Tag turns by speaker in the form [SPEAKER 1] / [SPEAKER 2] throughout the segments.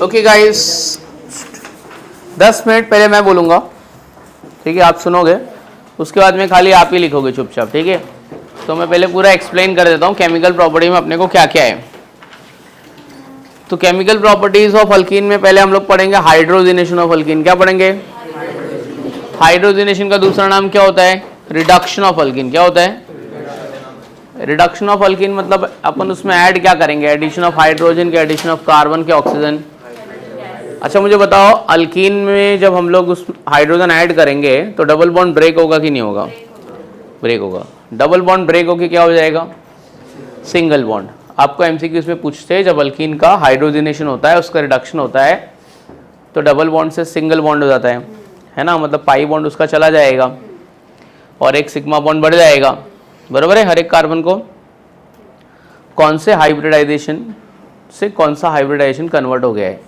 [SPEAKER 1] Okay guys, 10 minute पहले मैं बोलूँगा, ठीक है, आप सुनोगे, उसके बाद में खाली आप ही लिखोगे चुपचाप, ठीक है। तो मैं पहले पूरा एक्सप्लेन कर देता हूँ केमिकल प्रॉपर्टी में अपने को क्या क्या है। तो केमिकल प्रॉपर्टीज ऑफ अल्कीन में पहले हम लोग पढ़ेंगे हाइड्रोजनेशन ऑफ अल्कीन। क्या पढ़ेंगे? हाइड्रोजनेशन का दूसरा नाम क्या होता है? Reduction of alkyne. क्या होता है? रिडक्शन ऑफ अल्कीन मतलब अपन उसमें ऐड क्या करेंगे? एडिशन ऑफ हाइड्रोजन के, एडिशन ऑफ कार्बन के, ऑक्सीजन। अच्छा मुझे बताओ, अल्कीन में जब हम लोग उस हाइड्रोजन ऐड करेंगे तो डबल बॉन्ड ब्रेक होगा कि नहीं होगा? ब्रेक होगा। डबल बॉन्ड ब्रेक होके क्या हो जाएगा? Single bond. आपको एमसीक्यूज में पूछते हैं, जब अल्कीन का हाइड्रोजनेशन होता है, उसका रिडक्शन होता है, तो डबल बॉन्ड से सिंगल बॉन्ड हो जाता है ना, मतलब पाई बॉन्ड उसका चला जाएगा और एक सिग्मा बॉन्ड बढ़ जाएगा, बराबर है। हर एक कार्बन को कौन से हाइब्रिडाइजेशन से कौन सा हाइब्रिडाइजेशन कन्वर्ट हो गया है?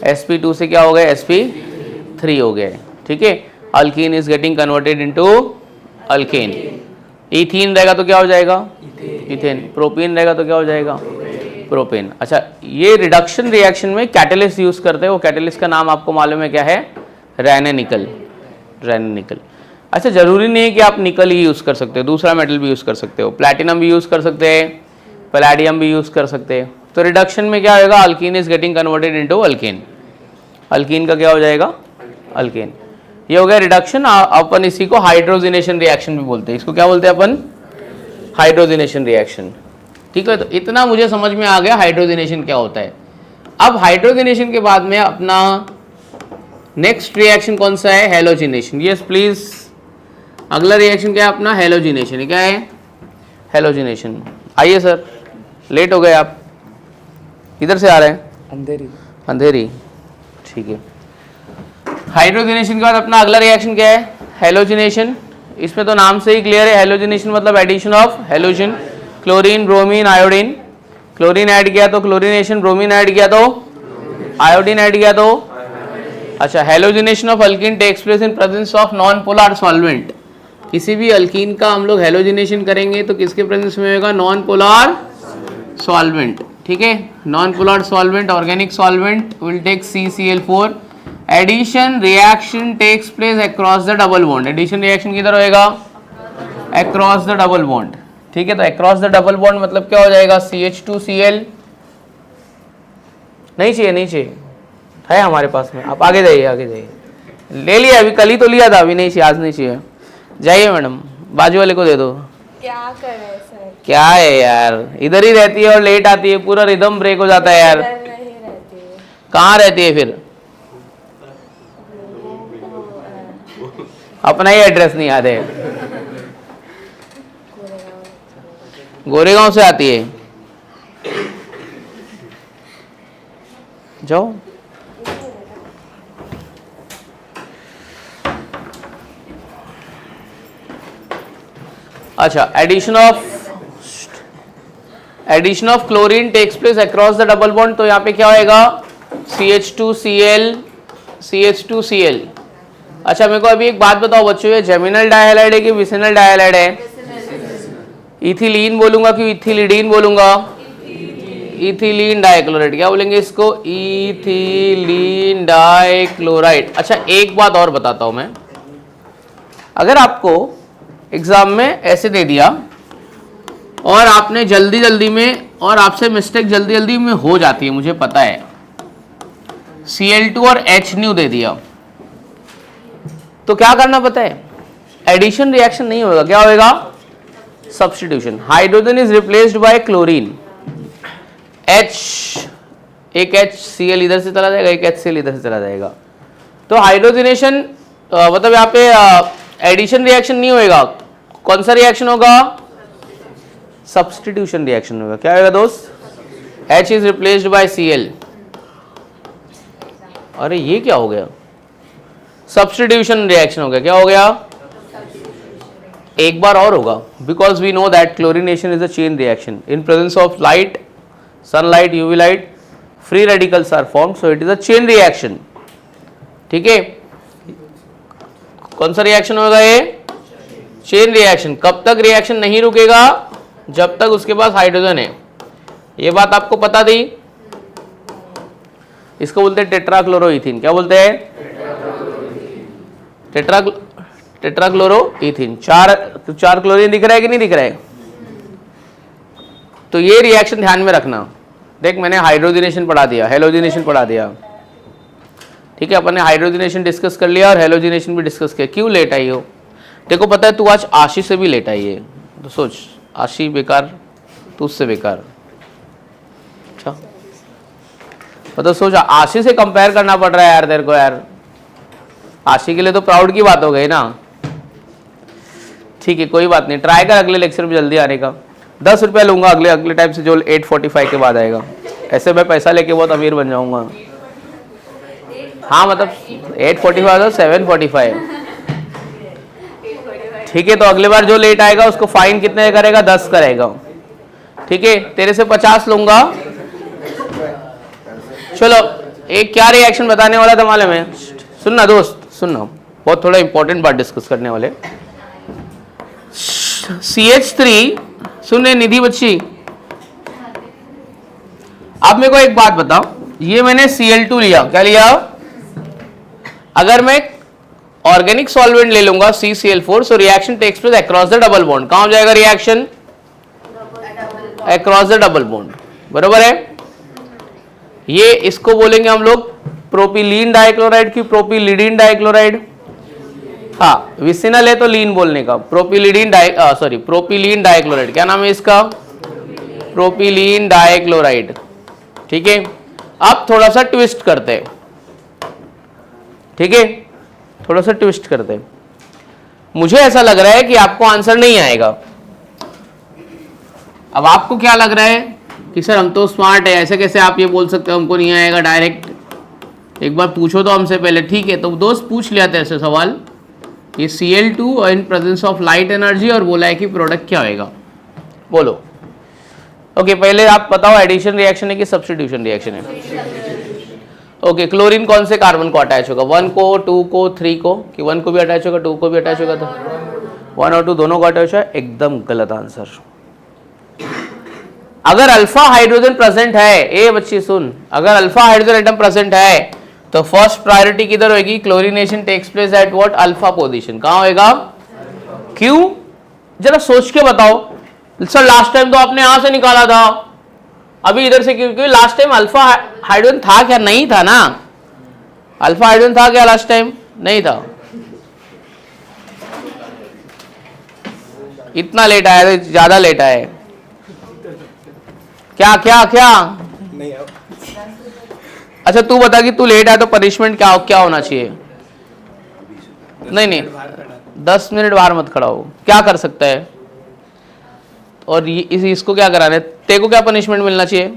[SPEAKER 1] sp2 से क्या हो गया? sp3 हो गया है, ठीक है। Alkene is getting converted into alkane. Ethene रहेगा तो क्या हो जाएगा? इथेन। प्रोपेन रहेगा तो क्या हो जाएगा? प्रोपेन। अच्छा, ये रिडक्शन रिएक्शन में कैटलिस्ट यूज करते हैं, वो कैटलिस्ट का नाम आपको मालूम है क्या है? रैने-निकल। रैने-निकल। अच्छा, जरूरी नहीं है कि आप निकल ही यूज कर सकते हो, दूसरा मेटल भी यूज कर सकते हो, प्लैटिनम भी यूज कर सकते हैं, पैलेडियम भी यूज कर सकते हैं। तो रिडक्शन में क्या होगा? Alkene is getting converted into alkane. Alkyne का क्या हो जाएगा? अल्केन। ये हो गया रिडक्शन। अपन इसी को हाइड्रोजनेशन रिएक्शन भी बोलते हैं। इसको क्या बोलते हैं अपन? हाइड्रोजनेशन रिएक्शन, ठीक है। तो इतना मुझे समझ में आ गया हाइड्रोजनेशन क्या होता है। अब हाइड्रोजनेशन के बाद में अपना नेक्स्ट रिएक्शन कौन सा है? हेलोजिनेशन। यस प्लीज, अगला रिएक्शन क्या है अपना? हेलोजिनेशन। क्या है? हेलोजिनेशन। आइए सर, लेट हो गए आप, किधर से आ रहे हैं?
[SPEAKER 2] अंधेरी।
[SPEAKER 1] अंधेरी, ठीक है। हाइड्रोजनेशन के बाद अपना अगला रिएक्शन क्या है? हेलोजिनेशन। इसमें तो नाम से ही क्लियर है, हेलोजिनेशन मतलब addition of halogen, chlorine, bromine, iodine. Chlorine add किया तो क्लोरीनेशन, ब्रोमीन ऐड किया तो आयोडीन ऐड किया तो। अच्छा, halogenation of alkene takes place in presence of non polar solvent. किसी भी अल्कीन का हम लोग हेलोजिनेशन करेंगे तो किसके प्रेजेंस में होगा? नॉन पोलर सॉल्वेंट, ठीक है। Non polar solvent, organic solvent will take CCl4। Addition reaction takes place across the double bond. Addition reaction किधर होएगा? अक्रॉस द डबल बॉन्ड, ठीक है। तो अक्रॉस द डबल बॉन्ड मतलब क्या हो जाएगा? CH2Cl। नहीं चाहिए, नहीं चाहिए, है हमारे पास में। आप आगे जाइए, आगे जाइए। ले लिया अभी, कल ही तो लिया था, अभी नहीं चाहिए, आज नहीं चाहिए। जाइए मैडम, बाजू वाले को दे दो।
[SPEAKER 3] क्या करें सर?
[SPEAKER 1] क्या है यार, इधर ही रहती है और लेट आती है, पूरा रिदम ब्रेक हो जाता है यार।
[SPEAKER 3] नहीं रहती है।
[SPEAKER 1] कहाँ रहती है फिर? अपना ही एड्रेस नहीं याद है। गोरेगांव से आती है। जाओ। अच्छा, addition of chlorine takes place across the double bond. तो यहाँ पे क्या होएगा? CH2Cl, CH2Cl। अच्छा, मेरे को अभी एक बात बताओ बच्चों, ये जेमिनल डायहाइलाइड है कि विसिनल डायहाइलाइड है? इथिलीन बोलूंगा कि इथिलीडीन बोलूंगा? Ethylene dichloride. क्या बोलेंगे इसको? Ethylene dichloride. अच्छा, एक बात और बताता हूं मैं, अगर आपको एग्जाम में ऐसे दे दिया और आपने जल्दी जल्दी में, और आपसे मिस्टेक जल्दी जल्दी में हो जाती है, मुझे पता है, Cl2 और H दे दिया, तो क्या करना पता है? एडिशन रिएक्शन नहीं होगा, क्या होगा? Substitution. Hydrogen is replaced by chlorine. H, एक HCl इधर से चला जाएगा, एक HCl इधर से चला जाएगा। तो हाइड्रोजनेशन मतलब यहाँ पे एडिशन रिएक्शन नहीं होएगा। कौन सा रिएक्शन होगा? सब्स्टिट्यूशन रिएक्शन होगा। क्या होगा दोस्त? H is replaced by Cl। अरे ये क्या हो गया? सब्स्टिट्यूशन रिएक्शन हो गया। क्या हो गया? एक बार और होगा, because we know that chlorination is a chain reaction in presence of light, sunlight, UV light, free radicals are formed, so it is a chain reaction, ठीक है। कौन सा रिएक्शन होगा ये? Chain reaction. कब तक रिएक्शन नहीं रुकेगा? जब तक उसके पास हाइड्रोजन है। ये बात आपको पता थी? इसको बोलते हैं टेट्राक्लोरोइथीन। क्या बोलते हैं? टेट्राक्लोरोइथीन। चार क्लोरीन दिख रहा है कि नहीं दिख रहा है? तो ये रिएक्शन ध्यान में रखना। देख मैंने हाइड्रोजनेशन पढ़ा दिया, हेलोजिनेशन पढ़ा दिया, ठीक है। अपन ने हाइड्रोजनेशन डिस्कस कर लिया और हेलोजिनेशन भी डिस्कस किया। क्यों लेट आई हो? देखो पता है तू आज आशी से भी लेट आई है, तो सोच आशी बेकार, तू उससे बेकार। अच्छा मतलब सोच आशी से कंपेयर करना पड़ रहा है यार तेरे को यार। आशी के लिए तो प्राउड की बात हो गई ना। ठीक है कोई बात नहीं, ट्राई कर अगले लेक्चर में जल्दी आने का। 10 रुपया लूंगा अगले टाइम से जो 8:45 के बाद आएगा। ऐसे मैं पैसा लेके बहुत अमीर बन जाऊंगा। हाँ मतलब 8:45 और 7:45। ठीक है तो अगले बार जो लेट आएगा उसको फाइन कितने करेगा? 10 करेगा। ठीक है तेरे से 50 लूंगा। चलो एक क्या रिएक्शन बताने वाला था मालूम है? सुनना दोस्त सुनना, बहुत थोड़ा इंपॉर्टेंट बात डिस्कस करने वाले। CH3 सुन रहे निधि बच्ची, आप मेरे को एक बात बताओ, ये मैंने Cl2 लिया, क्या लिया? अगर मैं ऑर्गेनिक सॉल्वेंट ले लूंगा CCl4, so reaction takes place across the double bond. कहां हो जाएगा reaction? Across the double bond, बरोबर है। ये इसको बोलेंगे हम लोग प्रोपिलीन डाइक्लोराइड की प्रोपिलिडीन डाइक्लोराइड। हाँ विसिनल है तो लीन बोलने का। प्रोपिलिडीन प्रोपिलीन डाइक्लोराइड, क्या नाम है इसका? Propylene dichloride. ठीक है अब थोड़ा सा ट्विस्ट करते हैं, ठीक है थोड़ा सा ट्विस्ट करते हैं। मुझे ऐसा लग रहा है कि आपको आंसर नहीं आएगा। अब आपको क्या लग रहा है कि सर हम तो स्मार्ट है, ऐसे कैसे आप ये बोल सकते हो हमको नहीं आएगा डायरेक्ट? एक बार पूछो तो हमसे पहले, ठीक है। तो दोस्त पूछ लिया था ऐसे सवाल, ये Cl2 in presence of light energy, और बोला है कि प्रोडक्ट क्या होएगा, बोलो। ओके पहले आप बताओ एडिशन रिएक्शन है कि सब्स्टिट्यूशन रिएक्शन है? ओके क्लोरीन कौन से कार्बन को अटैच होगा? 1 को, 2 को, 3 को? कि 1 को भी अटैच होगा 2 को भी अटैच होगा? तो 1 और 2 दोनों को अटैच है, एकदम गलत आंसर। अगर अल्फा हाइड्रोजन प्रेजेंट है, ए बच्ची सुन, अगर अल्फा हाइड्रोजन एटम प्रेजेंट है तो फर्स्ट प्रायोरिटी किधर होगी? Chlorination takes place at what? Alpha position. कहां होएगा? क्यों? जरा सोच के बताओ। सर लास्ट टाइम तो आपने यहां से निकाला था, अभी इधर से क्यों? क्योंकि लास्ट टाइम अल्फा हाइड्रोजन था क्या? नहीं था ना। अल्फा हाइड्रोजन था क्या लास्ट टाइम? नहीं था। इतना लेट आया, ज्यादा लेट आया। क्या क्या क्या? नहीं। अच्छा तू बता कि तू लेट आया तो पनिशमेंट क्या होना चाहिए? नहीं 10 मिनट बाहर मत खड़ा हो। क्या कर सकता है? और इसको क्या कराना है? तेरे को क्या पनिशमेंट मिलना चाहिए?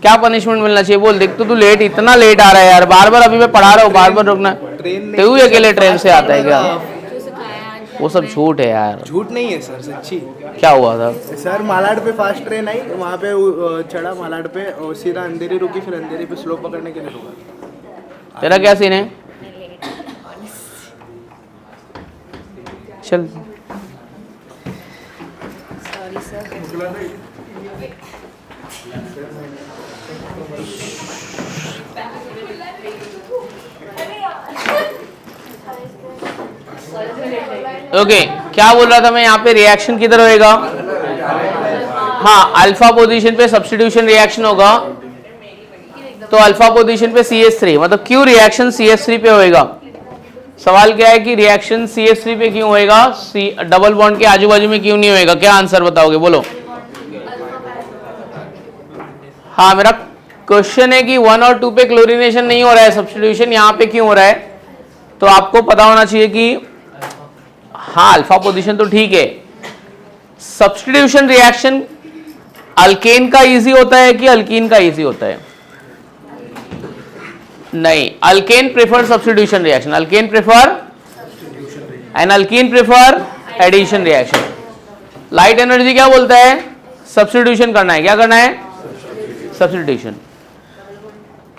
[SPEAKER 1] क्या पनिशमेंट मिलना चाहिए बोल? देख तो तू लेट, इतना लेट आ रहा है यार, बार बार। अभी मैं पढ़ा रहा हूँ, बार बार रुकना। तू अकेले ट्रेन से आता है क्या? वो सब झूठ है यार।
[SPEAKER 2] झूठ नहीं है सर, सच्ची।
[SPEAKER 1] क्या हुआ था
[SPEAKER 2] सर? मालाड पे फास्ट ट्रेन आई, वहाँ पे चढ़ा मालाड पे और सीधा अंधेरी रुकी, फिर अंधेरी पे स्लो पकड़ने के लिए रुका।
[SPEAKER 1] तेरा क्या सीन है? चल
[SPEAKER 3] सॉरी सर।
[SPEAKER 1] ओके क्या बोल रहा था मैं? यहाँ पे रिएक्शन किधर होएगा? हाँ अल्फा पोजीशन पे सब्स्टिट्यूशन रिएक्शन होगा, तो अल्फा पोजीशन पे CH3, मतलब क्यों रिएक्शन CH3 पे होएगा? सवाल क्या है कि रिएक्शन CH3 पे क्यों होएगा? डबल बॉन्ड के आजू बाजू में क्यों नहीं होएगा? क्या आंसर बताओगे बोलो? हाँ मेरा क्वेश्चन है कि 1 और 2 पे क्लोरीनेशन नहीं हो रहा है, सब्स्टिट्यूशन यहाँ पे क्यों हो रहा है? तो आपको पता होना चाहिए कि हाँ अल्फा पोजीशन तो ठीक है, सब्स्टिट्यूशन रिएक्शन अल्केन का इजी होता है कि अल्कीन का इजी होता है? नहीं, alkane prefer substitution reaction, alkane prefer and alkene prefer addition reaction. Light energy क्या बोलता है? सब्स्टिट्यूशन करना है। क्या करना है? सब्स्टिट्यूशन।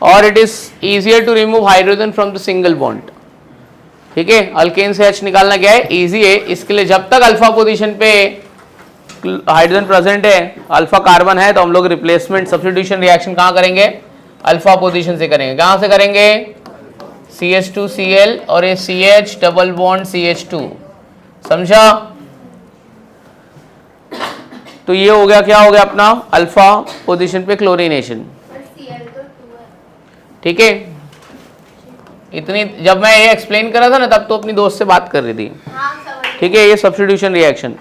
[SPEAKER 1] और it is easier to remove hydrogen from the single bond. ठीक है, अल्केन से H निकालना क्या है, इजी है। इसके लिए जब तक अल्फा पोजीशन पे हाइड्रोजन प्रेजेंट है, अल्फा कार्बन है, तो हम लोग रिप्लेसमेंट सब्स्टिट्यूशन रिएक्शन कहाँ करेंगे, अल्फा पोजीशन से करेंगे। कहाँ से करेंगे, CH2Cl और ये CH डबल बॉन्ड CH2, समझा। तो ये हो गया, क्या हो गया अपना अल्फा पोजीशन पे क्लोरीनेशन, ठीक है। इतनी जब मैं ये एक्सप्लेन कर रहा था ना, तब तो अपनी दोस्त से बात कर रही थी, ठीक है। ये सब्स्टिट्यूशन रिएक्शन।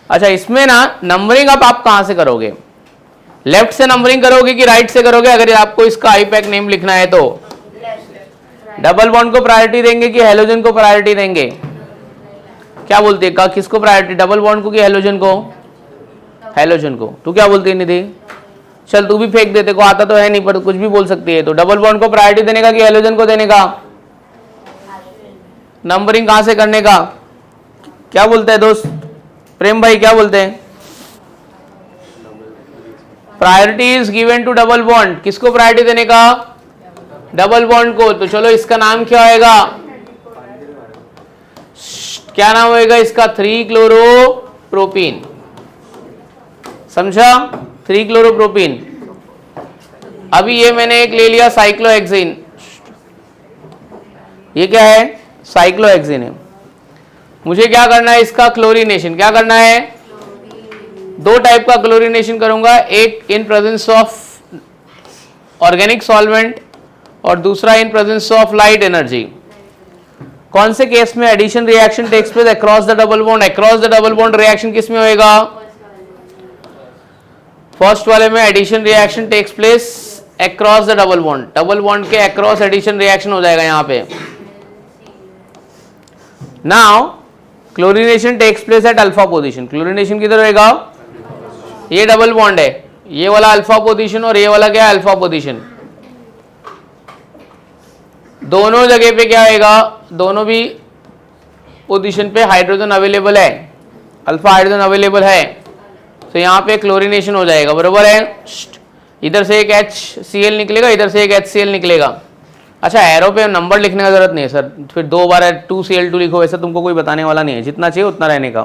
[SPEAKER 1] अच्छा, इसमें ना नंबरिंग अब आप कहाँ से करोगे, लेफ्ट से नंबरिंग करोगे कि राइट से करोगे। अगर आपको इसका आईपैक नेम लिखना है तो डबल बॉन्ड को प्रायोरिटी देंगे कि हेलोजन को प्रायोरिटी देंगे, क्या बोलते हैं, किसको प्रायोरिटी, डबल बॉन्ड को कि हेलोजन को, हेलोजन को। तू क्या बोलती है निधि, चल तू भी फेंक देते को आता तो है नहीं, पर कुछ भी बोल सकती है। तो डबल बॉन्ड को प्रायोरिटी देने का कि हेलोजन को देने का, नंबरिंग कहां से करने का, क्या बोलते हैं दोस्त, प्रेम भाई क्या बोलते हैं, priority is given to double bond, किसको प्रायोरिटी देने का, डबल बॉन्ड को। तो चलो इसका नाम क्या होएगा, क्या नाम होएगा इसका, 3-क्लोरोप्रोपीन, समझा, 3-क्लोरोप्रोपीन। अभी ये मैंने एक ले लिया साइक्लोहेक्सिन, ये क्या है, साइक्लोहेक्सिन है। मुझे क्या करना है, इसका क्लोरीनेशन, क्या करना है, दो टाइप का क्लोरीनेशन करूंगा, एक in presence of organic solvent और दूसरा in presence of light energy. कौन से केस में addition reaction takes place across the double bond, across the double bond reaction किस में होएगा, फर्स्ट वाले में addition reaction takes place across the double bond, double bond के अक्रॉस एडिशन रिएक्शन हो जाएगा यहां पे। Now chlorination takes place at alpha position, chlorination किधर होएगा, ये डबल बॉन्ड है, ये वाला अल्फा पोजीशन और ये वाला क्या है, अल्फा पोजीशन। दोनों जगह पे क्या होएगा, दोनों भी पोजीशन पे हाइड्रोजन अवेलेबल है, अल्फा हाइड्रोजन अवेलेबल है, तो यहाँ पे क्लोरीनेशन हो जाएगा, बरोबर है। इधर से एक HCl निकलेगा, इधर से एक HCl निकलेगा। अच्छा, एरो पे नंबर लिखने का जरूरत नहीं है सर, फिर 2 बार 2Cl2 लिखो, ऐसा तुमको कोई बताने वाला नहीं है, जितना चाहिए उतना रहने का।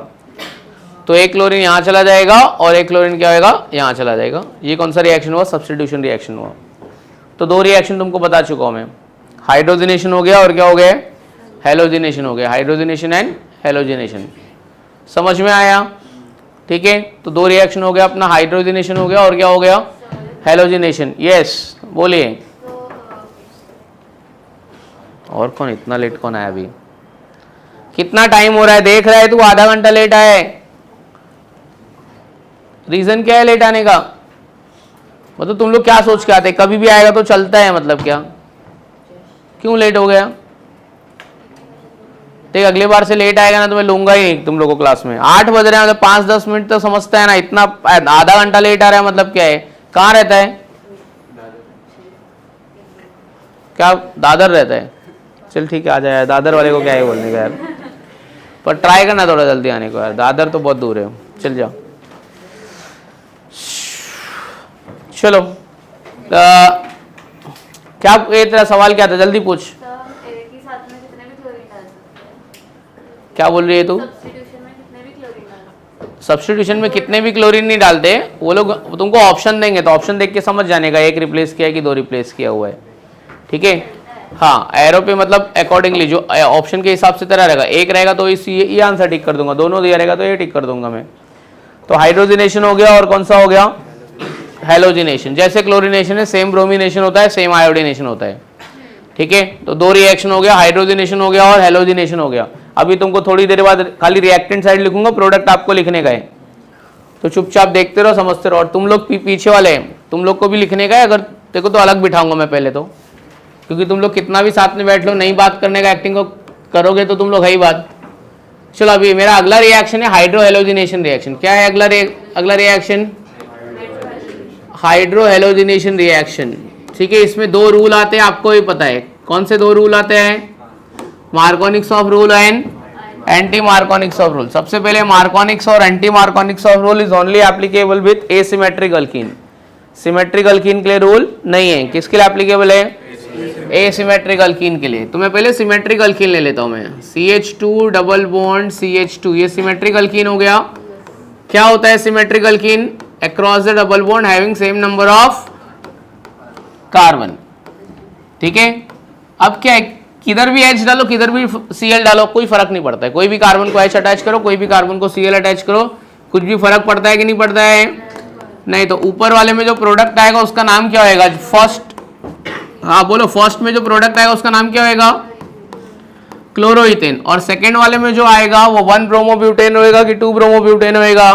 [SPEAKER 1] तो एक क्लोरीन यहाँ चला जाएगा और एक क्लोरीन क्या होगा, यहाँ चला जाएगा। ये कौन सा रिएक्शन हुआ, सब्स्टिट्यूशन रिएक्शन हुआ। तो 2 रिएक्शन तुमको बता चुका हूँ मैं, हाइड्रोजनेशन हो गया और क्या हो गया, हेलोजिनेशन हो गया, हाइड्रोजनेशन एंड हेलोजिनेशन, समझ में आया, ठीक है। तो 2 रिएक्शन हो गया अपना, हाइड्रोजनेशन हो गया और क्या हो गया, हेलोजिनेशन। यस बोलिए, और कौन, इतना लेट कौन आया अभी, कितना टाइम हो रहा है, देख रहा है तू, आधा घंटा लेट आया है, रीजन क्या है लेट आने का, मतलब तुम लोग क्या सोच के आते, कभी भी आएगा तो चलता है, मतलब क्या, क्यों लेट हो गया, देख अगले बार से लेट आएगा ना तो मैं लूंगा ही नहीं तुम लोगों को क्लास में। 8 बज रहे हैं मतलब 5-10 मिनट तो समझता है ना, इतना आधा घंटा लेट आ रहा है मतलब क्या है, कहाँ रहता है, क्या दादर रहता है, चल ठीक है आ जाए, दादर वाले को क्या है बोलने का यार, पर ट्राई करना थोड़ा जल्दी आने को यार, दादर तो बहुत दूर है, चल जाओ। चलो क्या ये तेरा सवाल क्या था, जल्दी पूछ, क्या बोल रही है तू, सब्स्टिट्यूशन में कितने भी क्लोरीन नहीं डालते, वो लोग तुमको ऑप्शन देंगे तो ऑप्शन देख के समझ जाने का, 1 रिप्लेस किया है कि 2 रिप्लेस किया हुआ है, ठीक है। हाँ, एरो पे मतलब अकॉर्डिंगली जो ऑप्शन के हिसाब से तेरा रहेगा, 1 रहेगा तो ये आंसर टिक कर दूंगा, दोनों दिया रहेगा तो ये टिक कर दूंगा मैं। तो हाइड्रोजनेशन हो गया और कौन सा हो गया, हेलोजिनेशन। जैसे क्लोरीनेशन है सेम ब्रोमिनेशन होता है, सेम आयोडीनेशन होता है, ठीक है। तो 2 रिएक्शन हो गया, हाइड्रोजनेशन हो गया और हेलोजिनेशन हो गया। अभी तुमको थोड़ी देर बाद खाली रिएक्टेंट साइड लिखूंगा, प्रोडक्ट आपको लिखने का है, तो चुपचाप देखते रहो, समझते रहो। और तुम लोग पीछे वाले हैं, तुम लोग को भी लिखने का है, अगर देखो तो अलग बिठाऊंगा मैं पहले तो, क्योंकि तुम लोग कितना भी साथ में बैठ लो, नहीं बात करने का एक्टिंग को करोगे तो तुम लोग है ही बात। चलो अभी मेरा अगला रिएक्शन है हाइड्रो हेलोजिनेशन रिएक्शन। क्या है अगला रिएक्शन, हाइड्रो हेलोजिनेशन रिएक्शन, ठीक है। इसमें 2 रूल आते हैं, आपको भी पता है कौन से 2 रूल आते हैं, मार्कोनिक्स of rule and anti Markovnikov's of rule. सबसे पहले मार्कोनिक्स और anti Markovnikov's of rule is only applicable with asymmetric alkyne, symmetric alkyne के लिए रूल नहीं है। किसके लिए एप्लीकेबल है, एसिमेट्रिक अल्कीन के लिए। तो मैं पहले सिमेट्रिक अल्कीन ले लेता हूं मैं, CH2 डबल बॉन्ड CH2, ये सिमेट्रिक अल्कीन हो गया। क्या होता है symmetric alkyne? Across the double bond having same number of carbon. ठीक है, अब क्या है, किधर भी H डालो किधर भी Cl डालो कोई फर्क नहीं पड़ता है। कोई भी कार्बन को H अटैच करो, कोई भी कार्बन को Cl अटैच करो, कुछ भी फर्क पड़ता है कि नहीं पड़ता है? नहीं। तो ऊपर वाले में जो प्रोडक्ट आएगा उसका नाम क्या होएगा? फर्स्ट, हाँ बोलो, फर्स्ट में जो प्रोडक्ट आएगा उसका नाम क्या होएगा? क्लोरोइथेन। और सेकेंड वाले में जो आएगा वो 1 ब्रोमोब्यूटेन होएगा कि 2 ब्रोमोब्यूटेन होएगा?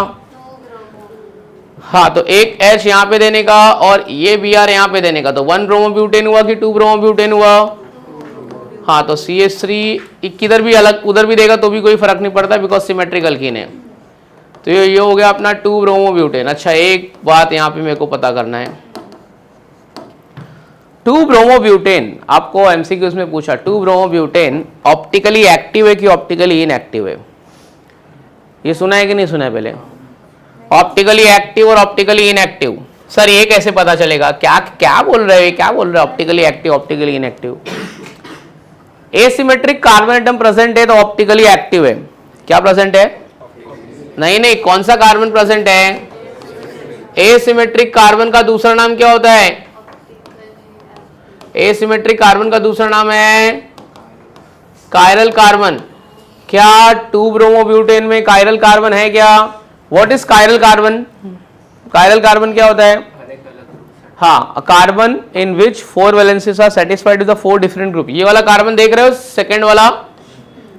[SPEAKER 1] हाँ, तो एक H यहाँ पे देने का और ये Br यहाँ पे देने का, तो 1 ब्रोमोब्यूटेन हुआ कि 2 ब्रोमोब्यूटेन हुआ? हाँ, तो CH3 किधर भी अलग उधर भी देगा तो भी कोई फर्क नहीं पड़ता, बिकॉज सिमेट्रिक अल्कीन है। तो ये हो गया अपना 2 ब्रोमोब्यूटेन। अच्छा, एक बात यहाँ पे मेरे को पता करना है, 2 ब्रोमोब्यूटेन आपको MCQs में पूछा, 2 ब्रोमोब्यूटेन ऑप्टिकली एक्टिव है कि ऑप्टिकली इनएक्टिव है? ये सुना है कि नहीं सुना है पहले? ऑप्टिकली एक्टिव और ऑप्टिकली इनएक्टिव। सर ये कैसे पता चलेगा? क्या क्या बोल रहे हैं, क्या बोल रहे हैं? Optically active optically inactive. Asymmetric carbon atom present है तो ऑप्टिकली एक्टिव है। क्या प्रेजेंट है? नहीं नहीं, कौन सा कार्बन प्रेजेंट है? एसिमेट्रिक कार्बन का दूसरा नाम क्या होता है? एसिमेट्रिक कार्बन का दूसरा नाम है कायरल कार्बन। क्या 2 ब्रोमोब्यूटेन में कायरल कार्बन है क्या? What is chiral carbon? Chiral carbon क्या होता है? हाँ, carbon in which 4 valencies are satisfied with the 4 different group. ये वाला कार्बन देख रहे हो, सेकंड वाला,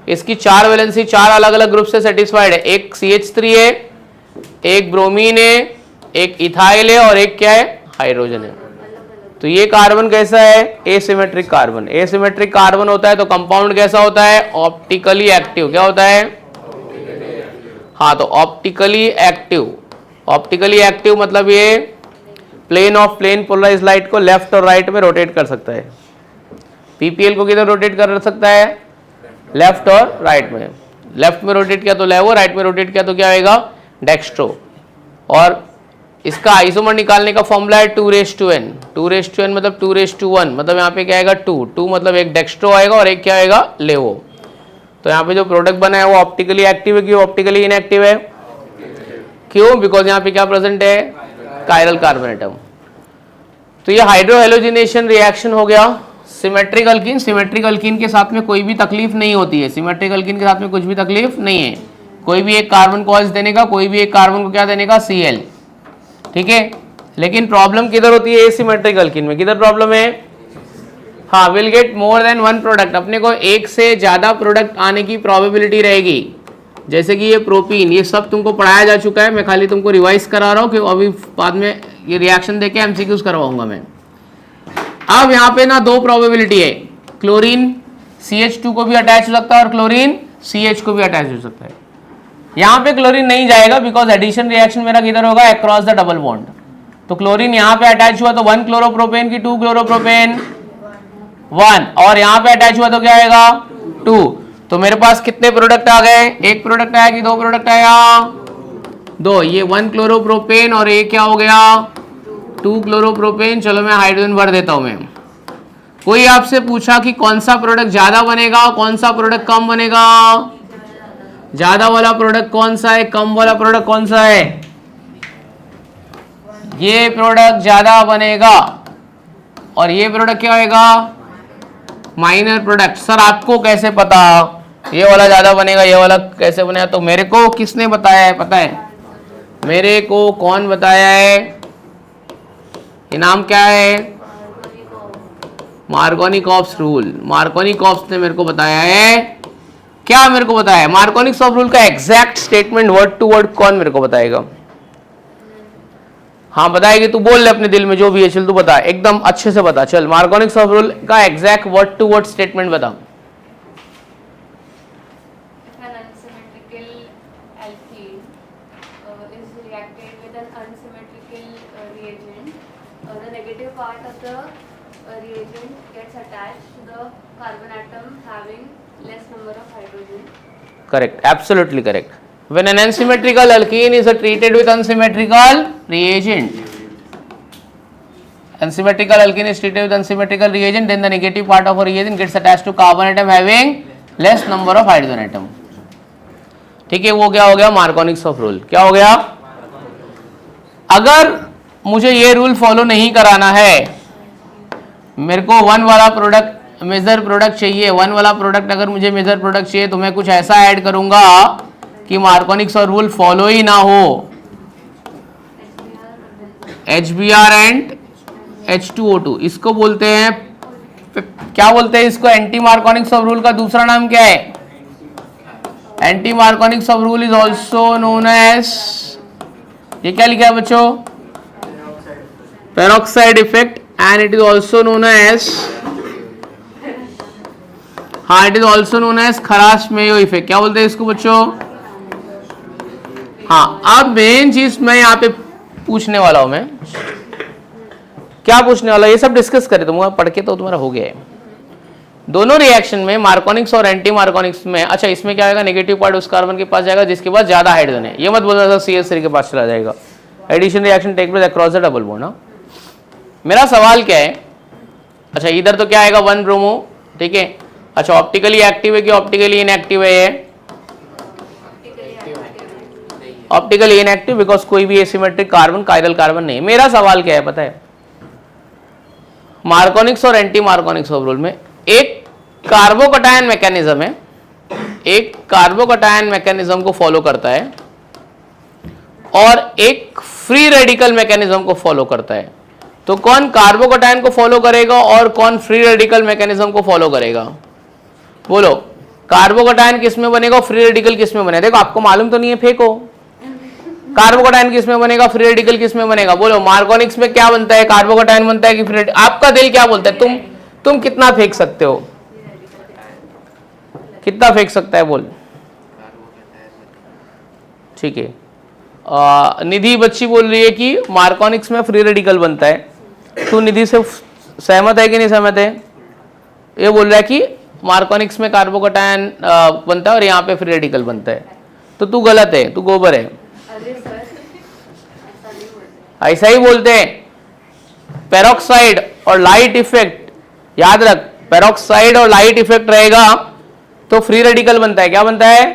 [SPEAKER 1] इसकी 4 वैलेंसी 4 अलग अलग ग्रुप से सेटिस्फाइड है। एक CH3 है, एक ब्रोमीन है, एक इथाइल है और एक क्या है? हाइड्रोजन है। तो ये कार्बन कैसा है? Asymmetric carbon. एसिमेट्रिक कार्बन होता है तो कंपाउंड कैसा होता है? Optically active. क्या होता है? हाँ, तो ऑप्टिकली एक्टिव। ऑप्टिकली एक्टिव मतलब ये plane of plane polarise light को लेफ्ट और राइट में रोटेट कर सकता है। PPL को किधर रोटेट कर सकता है? लेफ्ट और राइट में। लेफ्ट में रोटेट किया तो लेवो, राइट में रोटेट किया तो क्या आएगा? डेक्स्ट्रो। और इसका आइसोमर निकालने का फॉर्मूला है 2:n। 2:n मतलब 2:1, मतलब यहाँ पे क्या आएगा? 2 मतलब एक डेक्स्ट्रो आएगा और एक क्या आएगा? लेवो। तो यहाँ पे जो प्रोडक्ट बना है वो ऑप्टिकली एक्टिव है कि ऑप्टिकली इनएक्टिव है? क्यों? बिकॉज यहाँ पे क्या प्रेजेंट है? Chiral carbon atom. तो ये हाइड्रोहेलोजिनेशन रिएक्शन हो गया। सिमेट्रिक अल्कीन, सिमेट्रिक अल्कीन के साथ में कोई भी तकलीफ नहीं होती है। सिमेट्रिक अल्कीन के साथ में कुछ भी तकलीफ नहीं है। कोई भी एक कार्बन को H देने का, कोई भी एक कार्बन को क्या देने का? Cl। ठीक है, लेकिन प्रॉब्लम किधर होती है? एसिमेट्रिक अल्कीन में। किधर प्रॉब्लम है? हाँ, will get more than 1 product. अपने को एक से ज्यादा प्रोडक्ट आने की प्रोबेबिलिटी रहेगी। जैसे कि ये प्रोपीन, ये सब तुमको पढ़ाया जा चुका है, मैं खाली तुमको रिवाइज करा रहा हूँ कि अभी बाद में ये रिएक्शन देके MCQs करवाऊंगा मैं। अब यहाँ पे ना 2 प्रोबेबिलिटी है, क्लोरीन CH2 को भी अटैच हो सकता है और क्लोरीन CH को भी अटैच हो सकता है। यहाँ पे क्लोरीन नहीं जाएगा बिकॉज एडिशन रिएक्शन मेरा किधर होगा? Across the double bond. तो क्लोरीन यहाँ पे अटैच हुआ तो 1 क्लोरोप्रोपेन की 2 क्लोरोप्रोपेन 1, और यहाँ पे अटैच हुआ तो क्या आएगा? 2। तो मेरे पास कितने प्रोडक्ट आ गए? एक प्रोडक्ट आया कि 2 प्रोडक्ट आया? 2। ये 1 क्लोरोप्रोपेन और एक क्या हो गया? 2 क्लोरोप्रोपेन। चलो मैं हाइड्रोजन भर देता हूं मैं। कोई आपसे पूछा कि कौन सा प्रोडक्ट ज्यादा बनेगा, कौन सा प्रोडक्ट कम बनेगा? ज्यादा वाला प्रोडक्ट कौन सा है, कम वाला प्रोडक्ट कौन सा है? ये प्रोडक्ट ज्यादा बनेगा और ये प्रोडक्ट क्या होगा? Minor product. सर आपको कैसे पता ये वाला ज्यादा बनेगा, ये वाला कैसे बनेगा? तो मेरे को किसने बताया है? पता है मेरे को? कौन बताया है? ये नाम क्या है? Markovnikov's rule. मार्कोनिकॉफ्स ने मेरे को बताया है। क्या मेरे को बताया है? मार्कोनिकॉफ्स रूल का exact statement word to word कौन मेरे को बताएगा? हाँ बताएगी, तू बोल ले अपने दिल में जो भी है, चल तू बता, एकदम अच्छे से बता। चल मार्कोनिकॉफ्स रूल का exact word to word statement बता।
[SPEAKER 4] An unsymmetrical alkene is reacted with an unsymmetrical reagent. The negative part of the reagent gets attached to the carbon atom having less number of hydrogen.
[SPEAKER 1] Correct, absolutely correct. When an unsymmetrical alkene is treated with unsymmetrical reagent, Unsymmetrical alkene is treated with unsymmetrical reagent, then the negative part of a reagent gets attached to carbon atom having less number of hydrogen atom. ठीक है, वो क्या हो गया? मार्कोनिक्स of rule. क्या हो गया? अगर मुझे ये रूल फॉलो नहीं कराना है, मेरे को 1 वाला प्रोडक्ट मेजर प्रोडक्ट चाहिए, 1 वाला प्रोडक्ट अगर मुझे मेजर प्रोडक्ट चाहिए तो मैं कुछ ऐसा ऐड करूंगा कि मार्कोनिक्स और रूल फॉलो ही ना हो. HBr एंड H2O2 इसको बोलते हैं, क्या बोलते हैं इसको? एंटी मार्कोनिक्स ऑफ रूल का दूसरा नाम क्या है? Anti Markovnikov's of rule is also known as, ये क्या लिखा है बच्चों? Peroxide effect, and it is also known as, हाँ it is also known as Kharasch Mayo effect. क्या बोलते हैं इसको बच्चों? हाँ, अब मेन चीज मैं यहाँ पे पूछने वाला हूं, मैं क्या पूछने वाला, ये सब डिस्कस करे तो पढ़ के तो तुम्हारा हो गया है. दोनों रिएक्शन में मार्कोनिक्स और एंटी मार्कोनिक्स में, अच्छा इसमें क्या आएगा? नेगेटिव पार्ट उस कार्बन के पास जाएगा जिसके पास ज्यादा हाइड्रोजन है. ये मत बोलना था CH3 के पास चला जाएगा. Addition reaction take place across the double bond. मेरा सवाल क्या है? अच्छा इधर तो क्या आएगा? 1 ब्रोमो. ठीक है. अच्छा ऑप्टिकली एक्टिव है कि ऑप्टिकली इनएक्टिव है? ये ऑप्टिकली इनएक्टिव बिकॉज कोई भी एसिमेट्रिक कार्बन कायरल कार्बन नहीं है. मेरा सवाल क्या है पता है? मार्कोनिक्स और एंटी मार्कोनिक्स ऑफ रूल में एक कार्बोकटायन मैकेनिज्म है, एक कार्बोकटायन मैकेनिज्म को फॉलो करता है और एक फ्री रेडिकल मैकेनिज्म को फॉलो करता है. तो कौन कार्बोकटायन को फॉलो करेगा और कौन फ्री रेडिकल मैकेनिज्म को फॉलो करेगा? बोलो, कार्बोकटायन किस में बनेगा, फ्री रेडिकल किस में बनेगा? देखो आपको मालूम तो नहीं है, फेंको. कार्बोकटायन किस में बनेगा, फ्री रेडिकल किस में बनेगा? बोलो, मार्कोनिक्स में क्या बनता है? कार्बोकटायन बनता है कि फ्री? आपका दिल क्या बोलता है? तुम कितना फेंक सकते हो? कितना फेंक सकता है? बोल. ठीक है. निधि बच्ची बोल रही है कि मार्कोनिक्स में फ्री रेडिकल बनता है. तू निधि से सहमत है कि नहीं सहमत है? ये बोल रहा है कि मार्कोनिक्स में कार्बोकटायन बनता है और यहाँ पे फ्री रेडिकल बनता है. तो तू गलत है, तू गोबर है. ऐसा ही बोलते हैं. पेरोक्साइड और लाइट इफेक्ट, याद रख, पेरोक्साइड और लाइट इफेक्ट रहेगा तो फ्री रेडिकल बनता है. क्या बनता है?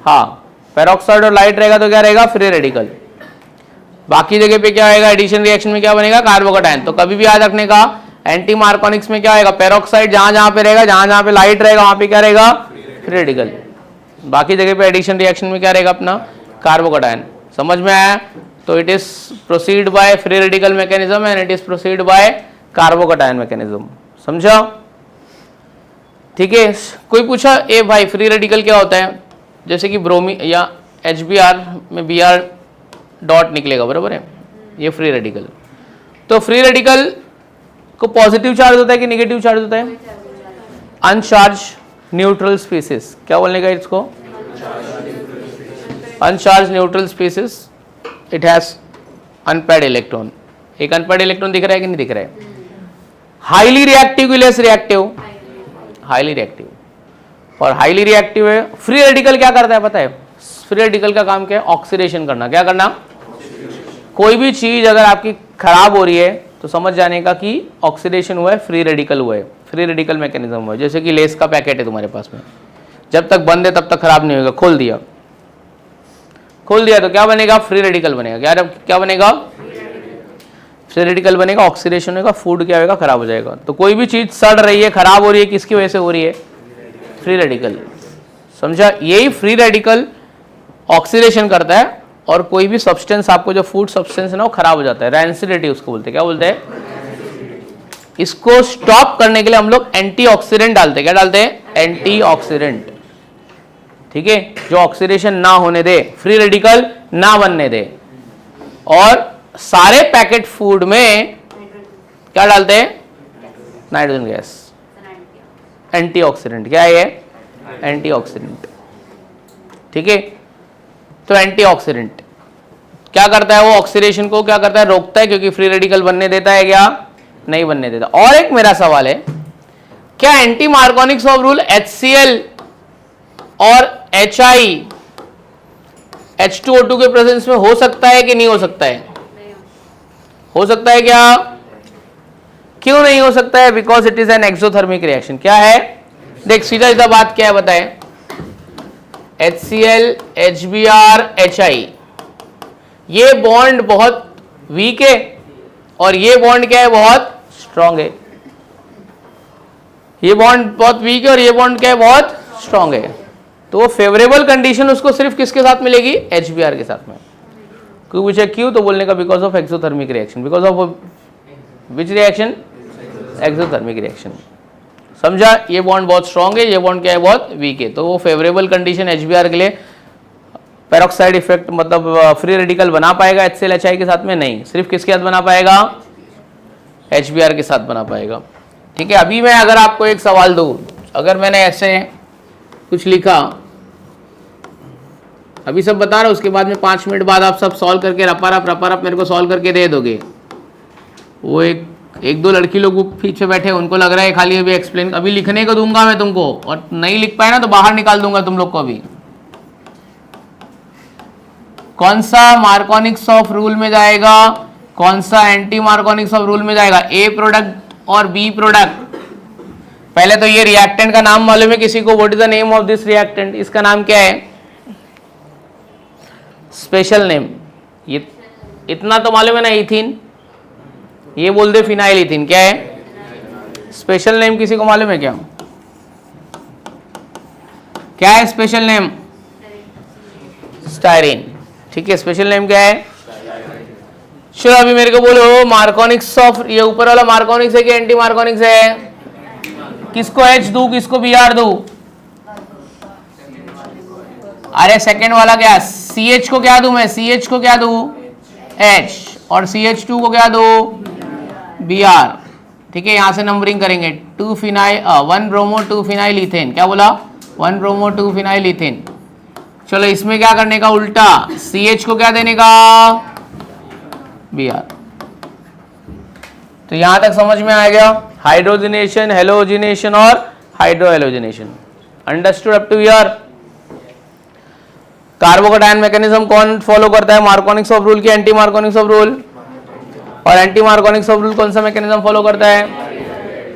[SPEAKER 1] हाँ, पेरोक्साइड और लाइट रहेगा तो क्या रहेगा? Free radical. बाकी जगह पे क्या आएगा? एडिशन रिएक्शन में क्या बनेगा? कार्बोकटायन. तो कभी भी याद रखने का, एंटी मार्कोनिक्स में क्या आएगा? पेरोक्साइड जहां जहां पे रहेगा, जहां जहां पे लाइट रहेगा वहां पे क्या रहेगा? Free radical. बाकी जगह पे एडिशन रिएक्शन में क्या रहेगा? अपना कार्बोकटायन. समझ में आया? तो it is proceed by free radical mechanism and it is proceed bye carbocation mechanism. समझा? ठीक है. कोई पूछा ए भाई फ्री रेडिकल क्या होता है? जैसे कि ब्रोमी या HBr में Br डॉट निकलेगा, बराबर है, ये फ्री रेडिकल. तो फ्री रेडिकल को पॉजिटिव चार्ज होता है कि नेगेटिव चार्ज होता है? अनचार्ज न्यूट्रल स्पीसीज. क्या बोलने का इसको? अनचार्ज neutral species. It has unpaired electron. एक अनपेयर्ड इलेक्ट्रॉन दिख रहा है कि नहीं दिख रहा है? हाईली रिएक्टिव की लेस रिएक्टिव? Highly reactive. और हाईली रिएक्टिव है. फ्री रेडिकल क्या करता है पता है? फ्री रेडिकल का काम क्या है? ऑक्सीडेशन करना. क्या करना? कोई भी चीज अगर आपकी खराब हो रही है तो समझ जाने का कि ऑक्सीडेशन हुआ है, फ्री रेडिकल हुआ है, फ्री रेडिकल मैकेनिज्म हुआ है. जैसे कि लेस का पैकेट है तुम्हारे पास में, जब तक बंद है तब तक खराब नहीं होगा. खोल दिया, खोल दिया तो क्या बनेगा? फ्री रेडिकल बनेगा. क्या बनेगा? फ्री रेडिकल बनेगा. ऑक्सीडेशन होगा, फूड क्या होगा? खराब हो जाएगा. तो कोई भी चीज सड़ रही है, खराब हो रही है, किसकी वजह से हो रही है? Free radical. समझा? यही फ्री रेडिकल ऑक्सीडेशन करता है और कोई भी सब्सटेंस, आपको जो फूड सब्सटेंस है ना, वो खराब हो जाता है. रैंसिडिटी उसको बोलते हैं. क्या बोलते हैं? इसको स्टॉप करने के लिए हम लोग एंटीऑक्सीडेंट डालते हैं. क्या डालते हैं? एंटीऑक्सीडेंट. ठीक है, जो ऑक्सीडेशन ना होने दे, फ्री रेडिकल ना बनने दे. और सारे पैकेट फूड में क्या डालते हैं? Nitrogen gas. एंटीऑक्सीडेंट. क्या है ये? एंटीऑक्सीडेंट. ठीक है. तो एंटीऑक्सीडेंट क्या करता है? वो ऑक्सीडेशन को क्या करता है? रोकता है, क्योंकि फ्री रेडिकल बनने देता है क्या? नहीं बनने देता. और एक मेरा सवाल है, क्या anti Markovnikov's of rule HCl और HI H2O2 के प्रेजेंस में हो सकता है कि नहीं हो सकता है? हो सकता है क्या? क्यों नहीं हो सकता है? Because it is an exothermic reaction. क्या है? देख सीधा सीधा बात क्या है बताए, HCl HBr HI, ये बॉन्ड बहुत वीक है और ये बॉन्ड क्या है? बहुत स्ट्रांग है। ये बॉन्ड बहुत वीक है और ये बॉन्ड क्या है? बहुत स्ट्रांग है। तो फेवरेबल कंडीशन उसको सिर्फ किसके साथ मिलेगी? HBr के साथ में। क्यों पूछे क्यों? तो बोलने का because of exothermic reaction. Because of which reaction? Exothermic reaction. समझा? ये बॉन्ड बहुत स्ट्रांग है, ये बॉन्ड क्या है? बहुत वीक है। तो वो फेवरेबल कंडीशन HBr के लिए पेरोक्साइड इफेक्ट मतलब फ्री रेडिकल बना पाएगा HCl HI के साथ में? नहीं, सिर्फ किसके साथ बना पाएगा? HBr के साथ बना पाएगा। ठीक है। अभी मैं अगर आपको एक सवाल दूं, अगर मैंने ऐसे कुछ लिखा, अभी सब बता रहा हूं, उसके बाद में 5 मिनट बाद आप सब सॉल्व करके रपा रप मेरे को सॉल्व करके दे दोगे। वो एक दो लड़की लोग पीछे बैठे, उनको लग रहा है खाली अभी एक्सप्लेन, अभी लिखने को दूंगा मैं तुमको, और नहीं लिख पाए ना तो बाहर निकाल दूंगा तुम लोग को। अभी कौन सा मार्कोनिक्स ऑफ रूल में जाएगा, कौन सा एंटी मार्कोनिक्स ऑफ रूल में जाएगा? ए प्रोडक्ट और बी प्रोडक्ट। पहले तो ये रिएक्टेंट का नाम मालूम है किसी को? What is the name of this reactant? इसका नाम क्या है? Special name. ये इतना तो मालूम है ना, इथीन। ये बोल दे फिनाइल इथीन। क्या है स्पेशल नेम? किसी को मालूम है क्या? क्या है स्पेशल नेम? स्टायरीन। ठीक है, स्पेशल नेम क्या है? चलो अभी मेरे को बोलो मार्कोनिक्स ऑफ, ये ऊपर वाला मार्कोनिक्स है कि एंटी मार्कोनिक्स है? किसको H दूं, किसको Br दूं? अरे सेकेंड वाला क्या? CH को क्या दूं मैं? CH को क्या दूं? H, और CH2 को क्या दूं? Br। ठीक है, यहां से नंबरिंग करेंगे। 2 फिनाइल 1 ब्रोमो 2 फिनाइल इथेन। क्या बोला? 1 ब्रोमो 2 फिनाइल इथेन। चलो इसमें क्या करने का? उल्टा CH को क्या देने का? Br। तो यहां तक समझ में आ गया? हाइड्रोजनेशन, हेलोजिनेशन और hydrohalogenation. Understood up to here? Carbocation mechanism कौन फॉलो करता है? मार्कोनिक्स ऑफ रूल की एंटी मार्कोनिक्स ऑफ रूल? और एंटी मार्कोनिक्स ऑफ रूल कौन सा मैकेनिज्म फॉलो करता है?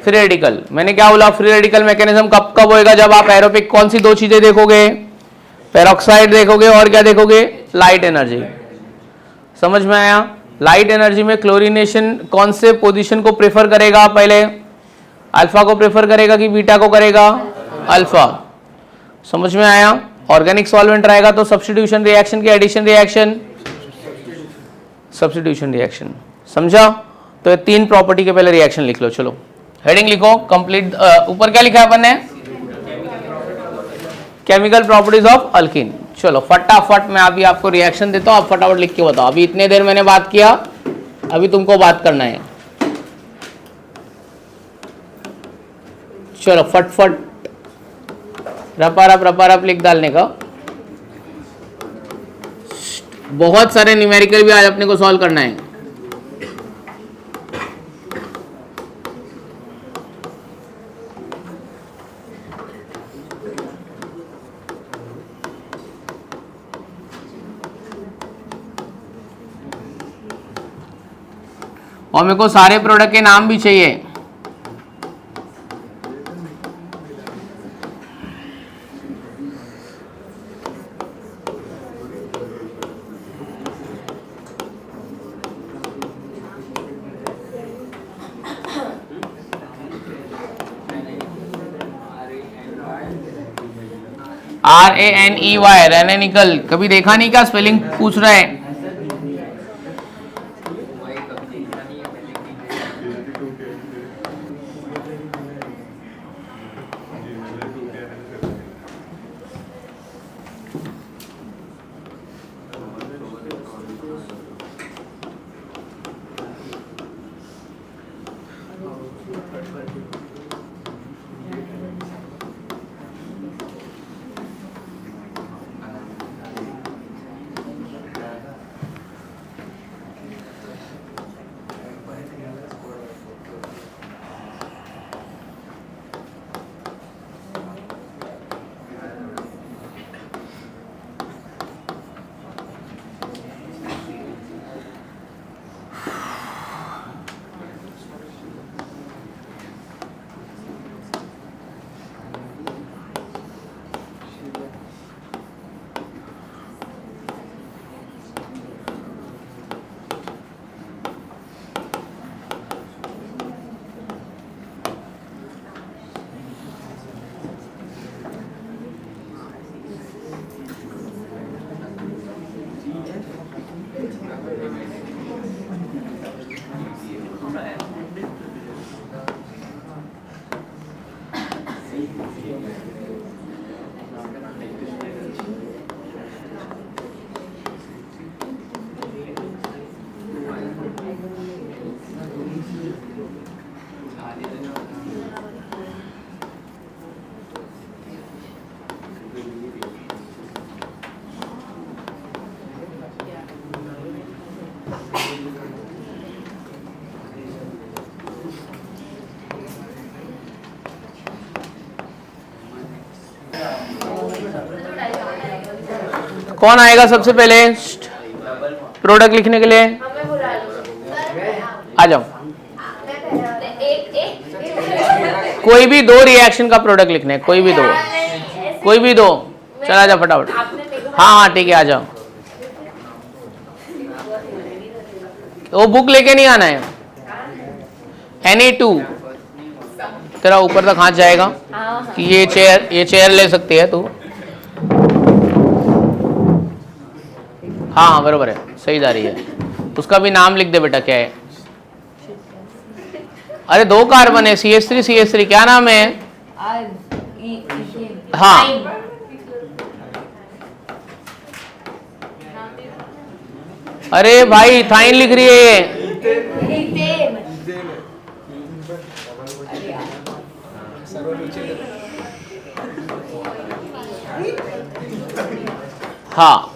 [SPEAKER 1] Free radical. मैंने क्या बोला? फ्री रेडिकल मैकेनिज्म कब कब होएगा? जब आप एरोपिक कौन सी दो चीजें देखोगे? पेरोक्साइड देखोगे और क्या देखोगे? Light energy. समझ में आया? लाइट एनर्जी में क्लोरीनेशन कौन से पोजीशन को प्रेफर करेगा? पहले अल्फा को प्रेफर करेगा कि बीटा को करेगा? अल्फा। समझ में आया? ऑर्गेनिक सॉल्वेंट रहेगा तो सब्स्टिट्यूशन रिएक्शन की एडिशन रिएक्शन? Substitution reaction. समझा? तो ये 3 प्रॉपर्टी के पहले रिएक्शन लिख लो। चलो हेडिंग लिखो कंप्लीट। ऊपर क्या लिखा है अपन ने? Chemical properties of alkene. चलो फटाफट मैं अभी आपको रिएक्शन देता हूं, आप फटाफट लिख के बताओ। अभी इतने देर मैंने बात किया, अभी तुमको बात करना है। चलो फटफट रपा रप लिख डालने का। बहुत सारे न्यूमेरिकल भी आज अपने को सॉल्व करना है। और मेरे को सारे प्रोडक्ट के नाम भी चाहिए। RANEY रेनेनिकल। कभी देखा नहीं क्या? स्पेलिंग पूछ रहा है। कौन आएगा सबसे पहले प्रोडक्ट लिखने के लिए?
[SPEAKER 4] हमें बुला लो।
[SPEAKER 1] आ जाओ।
[SPEAKER 4] एक
[SPEAKER 1] कोई भी दो रिएक्शन का प्रोडक्ट लिखना है, कोई भी दो, कोई भी दो। चला जा फटाफट। हाँ हाँ ठीक है, आ जाओ। वो बुक लेके नहीं आना है। Na2 तेरा ऊपर तक हाथ जाएगा कि ये चेयर ले सकती है तू। हाँ हाँ बरोबर है, सही जा रही है। उसका भी नाम लिख दे बेटा, क्या है? अरे दो कार्बन है, CH3 क्या नाम है? हाँ अरे भाई इथाइन लिख रही है ये। हाँ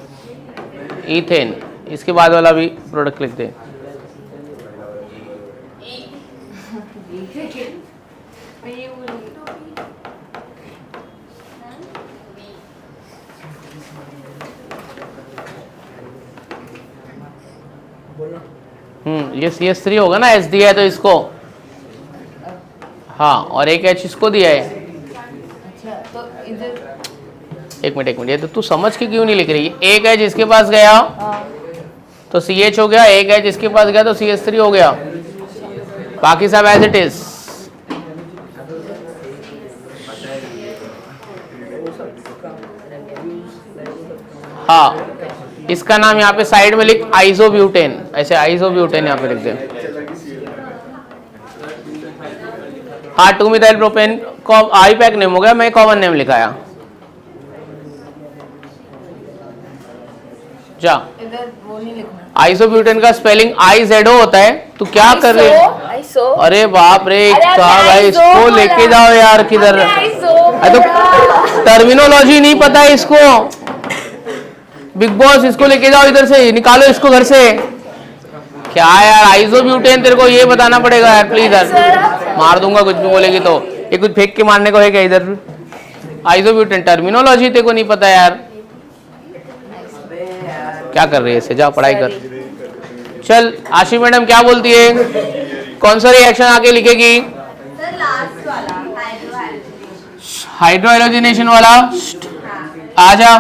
[SPEAKER 1] इथेन, इसके बाद वाला भी प्रोडक्ट लिख दे। ये CH3 होगा ना, H दिया है तो इसको, हाँ, और एक H इसको दिया है।
[SPEAKER 3] तो इधर
[SPEAKER 1] एक मिनट, ये तो तू समझ के क्यों नहीं लिख रही? एक H इसके पास गया तो CH हो गया, एक H इसके पास गया तो CH3 हो गया, बाकी सब एज इट इज। हाँ, इसका नाम यहाँ पे साइड में लिख आइसोब्यूटेन, ऐसे आइसोब्यूटेन यहाँ पे लिख दे। हाँ 2-मिथाइल प्रोपेन आईपैक नेम हो गया, मैं कॉमन नेम लिखाया। जा,
[SPEAKER 3] इधर वो नहीं लिखना।
[SPEAKER 1] आइसोब्यूटेन का स्पेलिंग IZO होता है। तू क्या कर रही है?
[SPEAKER 3] आइसो।
[SPEAKER 1] अरे बाप रे,
[SPEAKER 3] अरे
[SPEAKER 1] कहा भाई,
[SPEAKER 3] आइसो
[SPEAKER 1] इसको
[SPEAKER 3] बोला।
[SPEAKER 1] लेके जाओ यार किधर। अरे तो टर्मिनोलॉजी नहीं पता है इसको। बिग बॉस, इसको लेके जाओ इधर से, निकालो इसको घर से। क्या यार, आइसोब्यूटेन तेरे को ये बताना पड़ेगा यार, प्लीज यार, मार दूंगा कुछ भी बोलेगी तो। ये कुछ फेंक के मारने को है क्या इधर? आइसोब्यूटेन टर्मिनोलॉजी तेरे को नहीं पता यार, क्या कर रही है इसे? जा पढ़ाई कर। चल आशी मैडम क्या बोलती है, कौन सा रिएक्शन आके लिखेगी?
[SPEAKER 4] सर लास्ट वाला
[SPEAKER 1] हाइड्रोहाइड्रोजनेशन वाला। आ जा।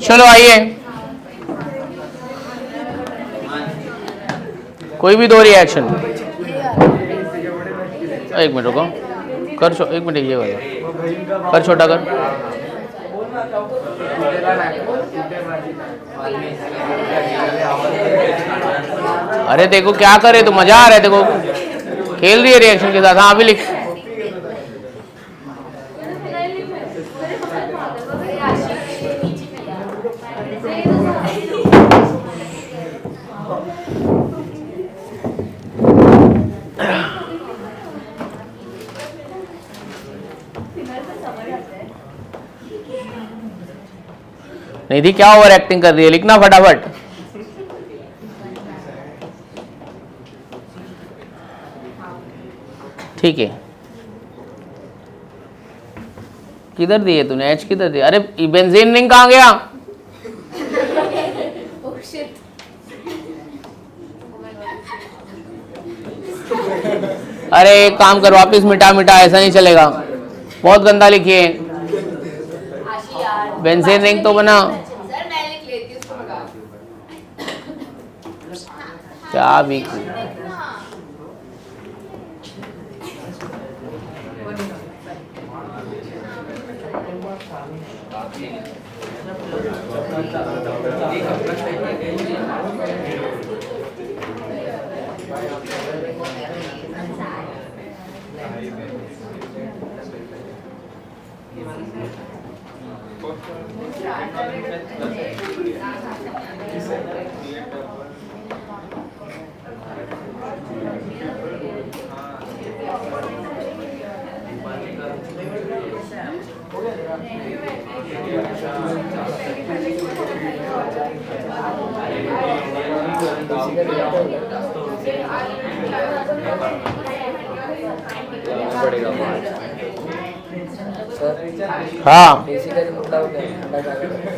[SPEAKER 1] चलो आइए, कोई भी दो रिएक्शन। एक मिनट रुको, कर एक मिनट, ये वाला कर, छोटा कर। अरे देखो क्या करे, तो मजा आ रहा है, देखो खेल रही है रिएक्शन के साथ। हाँ अभी लिख। निधि क्या ओवर एक्टिंग कर रही है, लिखना फटाफट। ठीक है, किधर दिए तूने? H किधर दिया? अरे बेंजीन रिंग कहाँ गया? अरे एक काम कर, वापिस मिटा, ऐसा नहीं चलेगा, बहुत गंदा लिखिए। बेंजीन रिंग तो बना।
[SPEAKER 4] सर मैं लिख लेती हूँ, उसको भगा।
[SPEAKER 1] क्या भी हाँ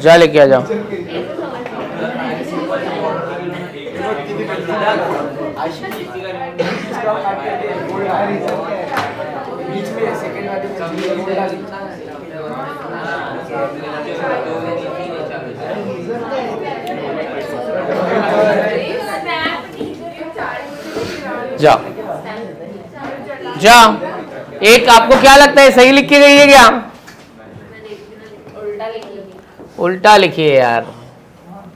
[SPEAKER 1] जा लेके आ जा। जा जा। एक आपको क्या लगता है सही लिख के गई है क्या?
[SPEAKER 4] उल्टा लिखी है।
[SPEAKER 1] उल्टा लिखी है यार,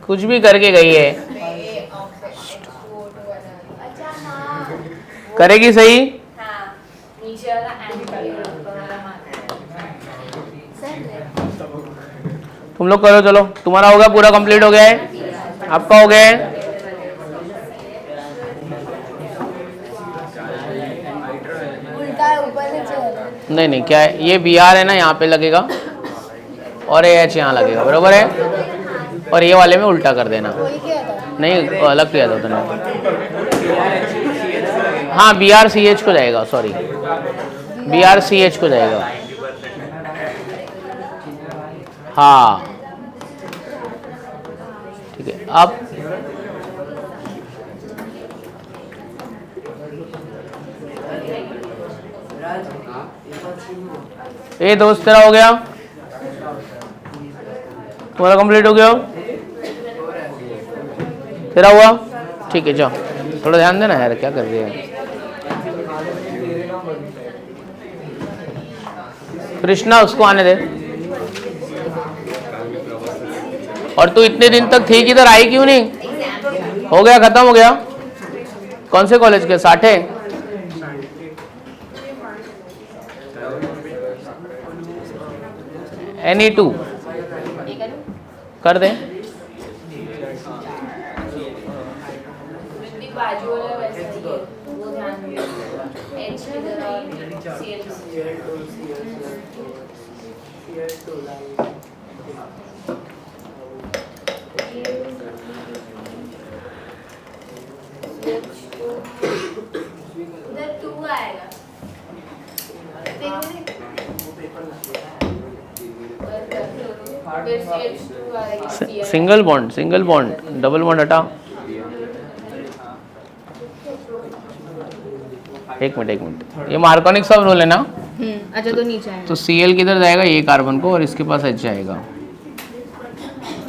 [SPEAKER 1] कुछ भी करके गई है।
[SPEAKER 4] अच्छा हाँ
[SPEAKER 1] करेगी सही।
[SPEAKER 4] हाँ नीचे वाला
[SPEAKER 1] तुम लोग करो, चलो तुम्हारा हो गया, पूरा कंप्लीट हो गया है, आपका हो गया है।
[SPEAKER 3] उल्टा है, ऊपर नीचे है।
[SPEAKER 1] नहीं नहीं, क्या है ये बी आर है ना, यहाँ पे लगेगा और ये एच यहाँ लगेगा, बरोबर है। और ये वाले में उल्टा कर देना।
[SPEAKER 3] वही किया था।
[SPEAKER 1] नहीं अलग किया था तुमने। हाँ बी आर सी एच को जाएगा, sorry B R C H को जाएगा। हाँ ठीक है। अब ये दोस्त तेरा हो गया, तुम्हारा कंप्लीट हो गया, तेरा हुआ, ठीक है। जाओ थोड़ा ध्यान देना यार, क्या कर रही है। कृष्णा उसको आने दे। और तू इतने दिन तक थी किधर, आई क्यों नहीं? हो गया, खत्म हो गया। कौन से कॉलेज के? साठे। NE2 कर दे।
[SPEAKER 4] बाजू वाला वैसा ही है, वो ध्यान दो। एच किधर और इधर 2 आएगा। फिर CH2 आएगा।
[SPEAKER 1] सिंगल बॉन्ड, डबल बॉन्ड हटा। एक मिनट, ये मार्कोनिक सब रूल है ना।
[SPEAKER 3] अच्छा तो नीचे आएगा।
[SPEAKER 1] तो Cl किधर जाएगा, ये कार्बन को, और इसके पास H जाएगा,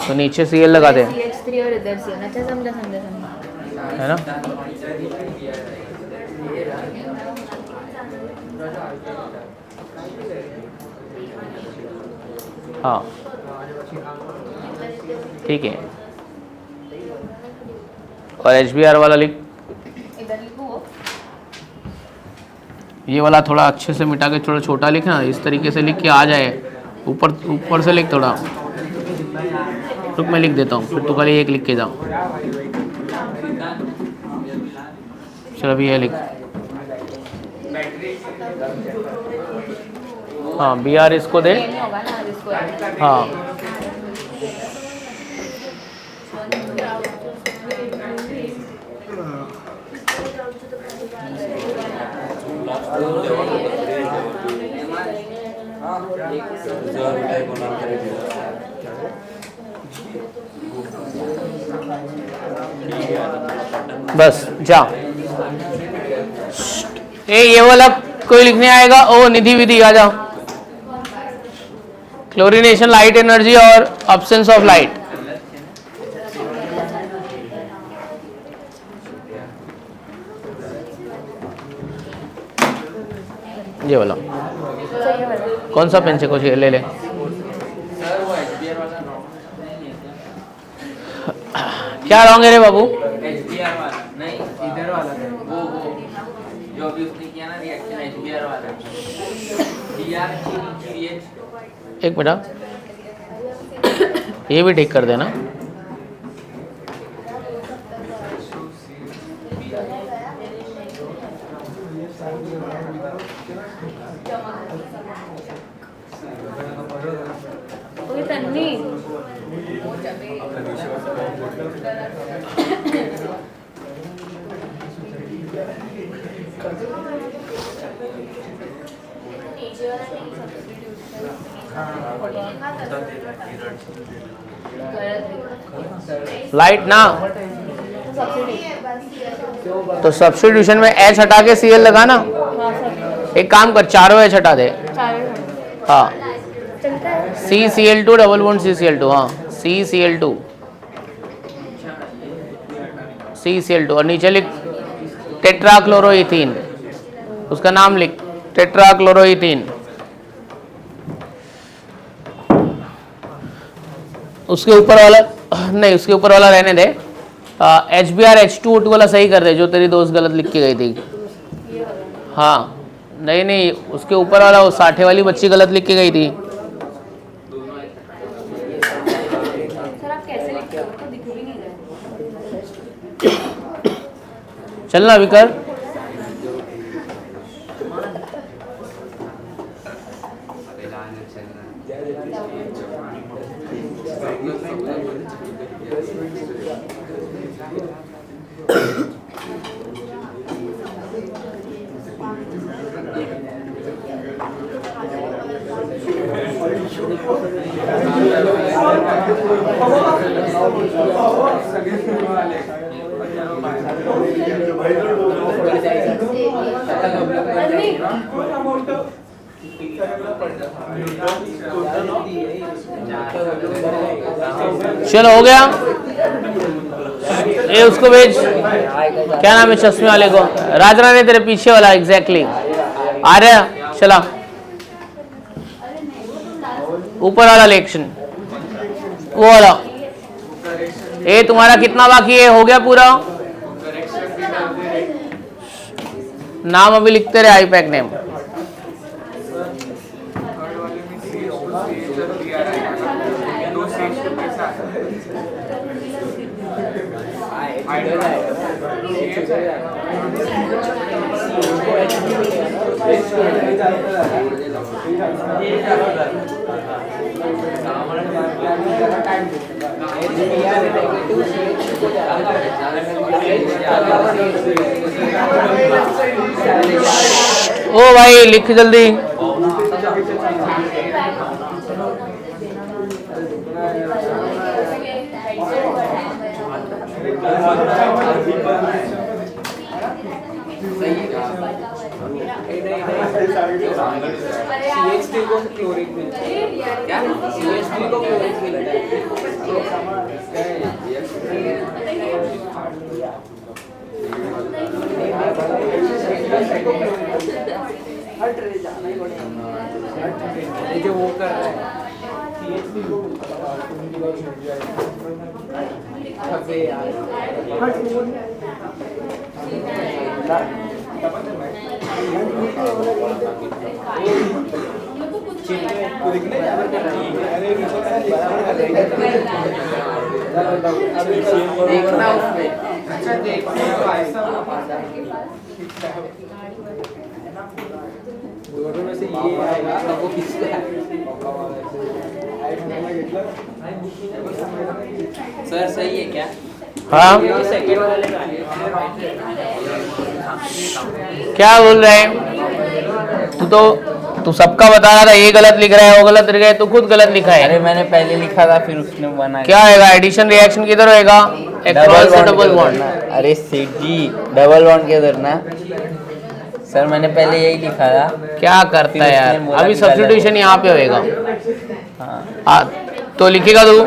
[SPEAKER 1] तो नीचे Cl लगा दे,
[SPEAKER 3] CH3 और इधर CN। अच्छा समझा।
[SPEAKER 1] है ना। हाँ ठीक है। और HBr वाला लिख।
[SPEAKER 3] इधर लिखो।
[SPEAKER 1] ये वाला थोड़ा अच्छे से मिटा के थोड़ा छोटा लिखना, इस तरीके से लिख के आ जाए। ऊपर से लिख थोड़ा, रुक मैं लिख देता हूँ, फिर तो खाली एक लिख के जाओ। चल अभी ये लिख। हाँ BR इसको दे।
[SPEAKER 3] नहीं होगा ना इसको।
[SPEAKER 1] हाँ बस जा। ये वाला कोई लिखने आएगा? ओ निधि विधि आ जाओ। क्लोरीनेशन, लाइट एनर्जी और अब्सेंस ऑफ लाइट। ये वाला कौन सा पेन से कुछ ले ले। क्या रॉन्ग है रे बाबू?
[SPEAKER 5] HBr वाला नहीं, इधर वाला वो जो अभी उसने किया ना रिएक्शन HBr वाला BR
[SPEAKER 1] एक मिनट, ये भी ठीक कर देना।
[SPEAKER 3] नहीं
[SPEAKER 4] नीचे वाला नहीं सब्स्टिट्यूशन
[SPEAKER 1] लाइट ना,
[SPEAKER 3] सब्सिडी
[SPEAKER 1] तो सब्स्टिट्यूशन में एच हटा के सी एल लगा ना।
[SPEAKER 3] हाँ सब
[SPEAKER 1] एक काम कर, चारों एच हटा दे।
[SPEAKER 3] चार
[SPEAKER 1] हाँ,
[SPEAKER 3] चलता है
[SPEAKER 1] CCl2 डबल बॉन्ड CCl2, हाँ CCl2 CCl2 और नीचे लिख टेट्राक्लोरोइथीन, उसका नाम लिख टेट्राक्लोरोइथीन। उसके ऊपर वाला नहीं, उसके ऊपर वाला रहने दे। HBr H2O2 वाला सही कर दे, जो तेरी दोस्त गलत लिख के गई थी। हाँ नहीं नहीं, उसके ऊपर वाला वो 60 वाली बच्ची गलत लिख के गई थी।
[SPEAKER 4] सर आप कैसे लिखते हो तो दिख भी नहीं रहा।
[SPEAKER 1] चलना विकर। चलो हो गया, ये उसको भेज। क्या नाम है चश्मे वाले को? राजरानी तेरे पीछे वाला, एग्जैक्टली आ रहा है। चला ऊपर वाला इलेक्शन, वो वाला। ये तुम्हारा कितना बाकी है? हो गया पूरा? नाम अभी लिखते रहे, आईपैक नेम। ओ भाई लिख जल्दी।
[SPEAKER 5] CH3 को क्लोरीन मिलता है क्या? CH3 को क्लोरीन मिलता है। जो वो कर रहा है देखना उसमें। अच्छा दोनों में से ये आएगा तो वो किसका है? सर सही है क्या?
[SPEAKER 1] हाँ
[SPEAKER 5] सेकंड वाले का
[SPEAKER 1] क्या बोल रहे हैं? तू सबका बता रहा था, ये गलत लिख रहा है, वो गलत लिख रहा है, तू खुद गलत लिखा है।
[SPEAKER 5] अरे मैंने पहले लिखा था फिर उसने बना
[SPEAKER 1] क्या आएगा? एडिशन रिएक्शन किधर होएगा? एक्रोस से डबल बॉन्ड।
[SPEAKER 5] अरे सेठ जी डबल बॉन्ड के उधर ना सर, मैंने पहले यही लिखा था।
[SPEAKER 1] क्या करता है यार? अभी सब्स्टिट्यूशन यहाँ पे होएगा। हाँ तो लिखेगा तू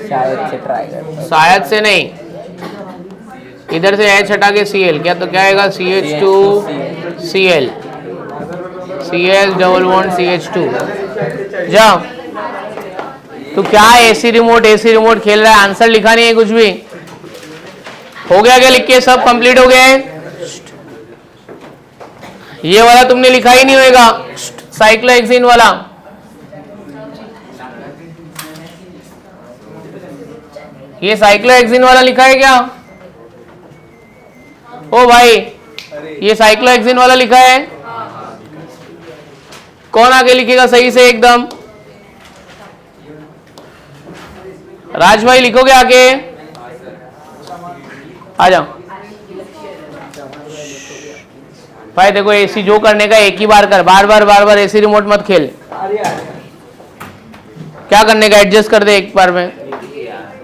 [SPEAKER 5] शायद से ट्राई कर।
[SPEAKER 1] शायद से नहीं, इधर से H हटा के Cl, क्या तो क्या आएगा? CH2 Cl, Cl double bond CH2। जा तू क्या एसी रिमोट खेल रहा है? आंसर लिखा नहीं है कुछ भी। हो गया क्या लिख के? सब कंप्लीट हो गया है? ये वाला तुमने लिखा ही नहीं होगा, साइक्लोहेक्सिन वाला। ये साइक्लोहेक्सिन वाला लिखा है क्या? ओ भाई ये साइक्लोहेक्सिन वाला लिखा है? कौन आगे लिखेगा सही से एकदम? राज भाई लिखोगे आगे? आ जाओ भाई। देखो एसी जो करने का एक ही बार कर, बार बार एसी रिमोट मत खेल। क्या करने का, एडजस्ट कर दे एक बार में।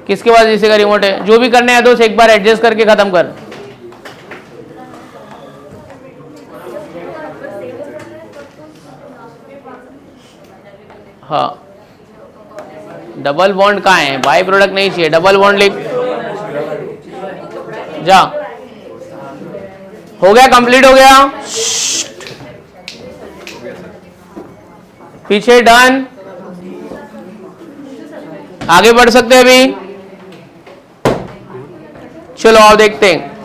[SPEAKER 1] किसके पास एसी का रिमोट है? जो भी करने हैं दोस्त एक बार एडजस्ट करके खत्म कर। हाँ डबल बॉन्ड कहाँ है? बाई प्रोडक्ट नहीं चाहिए, डबल बॉन्ड लिख। जा हो गया, कंप्लीट हो गया। पीछे डन। आगे बढ़ सकते हैं अभी? चलो आओ देखते हैं।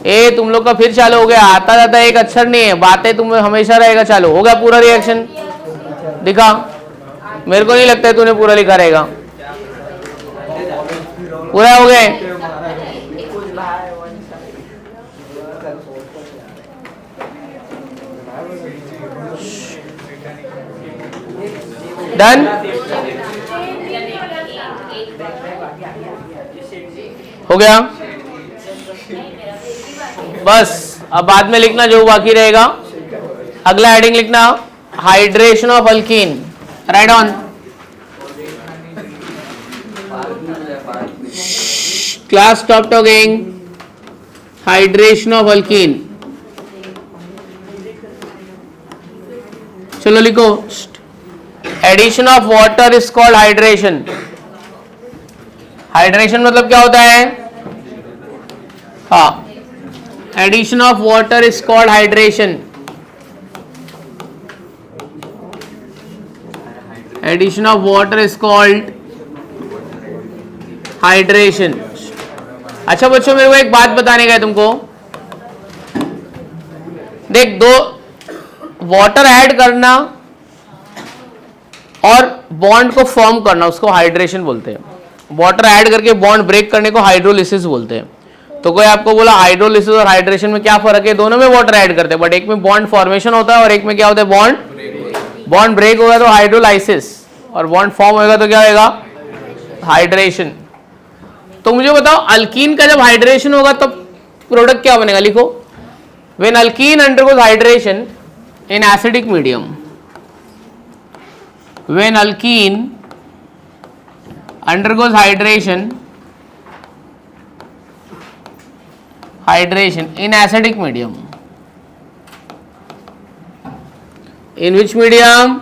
[SPEAKER 1] ए तुम लोग का फिर चालू हो गया। आता जाता एक अक्षर नहीं है, बातें तुम्हें हमेशा रहेगा चालू। हो गया पूरा रिएक्शन? दिखा। मेरे को नहीं लगता है तूने पूरा लिखा रहेगा। पूरा हो गए? डन हो गया? बस अब बाद में लिखना जो बाकी रहेगा। अगला हेडिंग लिखना, hydration of alkene. Right on. Class stop talking. Hydration of alkene. चलो लिखो। Addition of water is called hydration. Hydration मतलब क्या होता है? हाँ, addition of water is called hydration. Addition of water is called hydration. अच्छा बच्चों मेरे को एक बात बताने का है तुमको। देख, दो वाटर ऐड करना और बॉन्ड को फॉर्म करना उसको हाइड्रेशन बोलते हैं। वाटर ऐड करके बॉन्ड ब्रेक करने को हाइड्रोलिसिस बोलते हैं। तो कोई आपको बोला हाइड्रोलिसिस और हाइड्रेशन में क्या फर्क है? दोनों में वाटर ऐड करते हैं, बट एक में बॉन्ड फॉर्मेशन होता है और एक में क्या होता है? बॉन्ड ब्रेक होगा तो हाइड्रोलाइसिस, और बॉन्ड फॉर्म होगा तो क्या होगा? हाइड्रेशन। तो मुझे बताओ, अल्कीन का जब हाइड्रेशन होगा तब प्रोडक्ट क्या बनेगा? लिखो, when alkyne undergoes hydration in acidic medium. When alkene undergoes hydration in acidic medium. In which medium?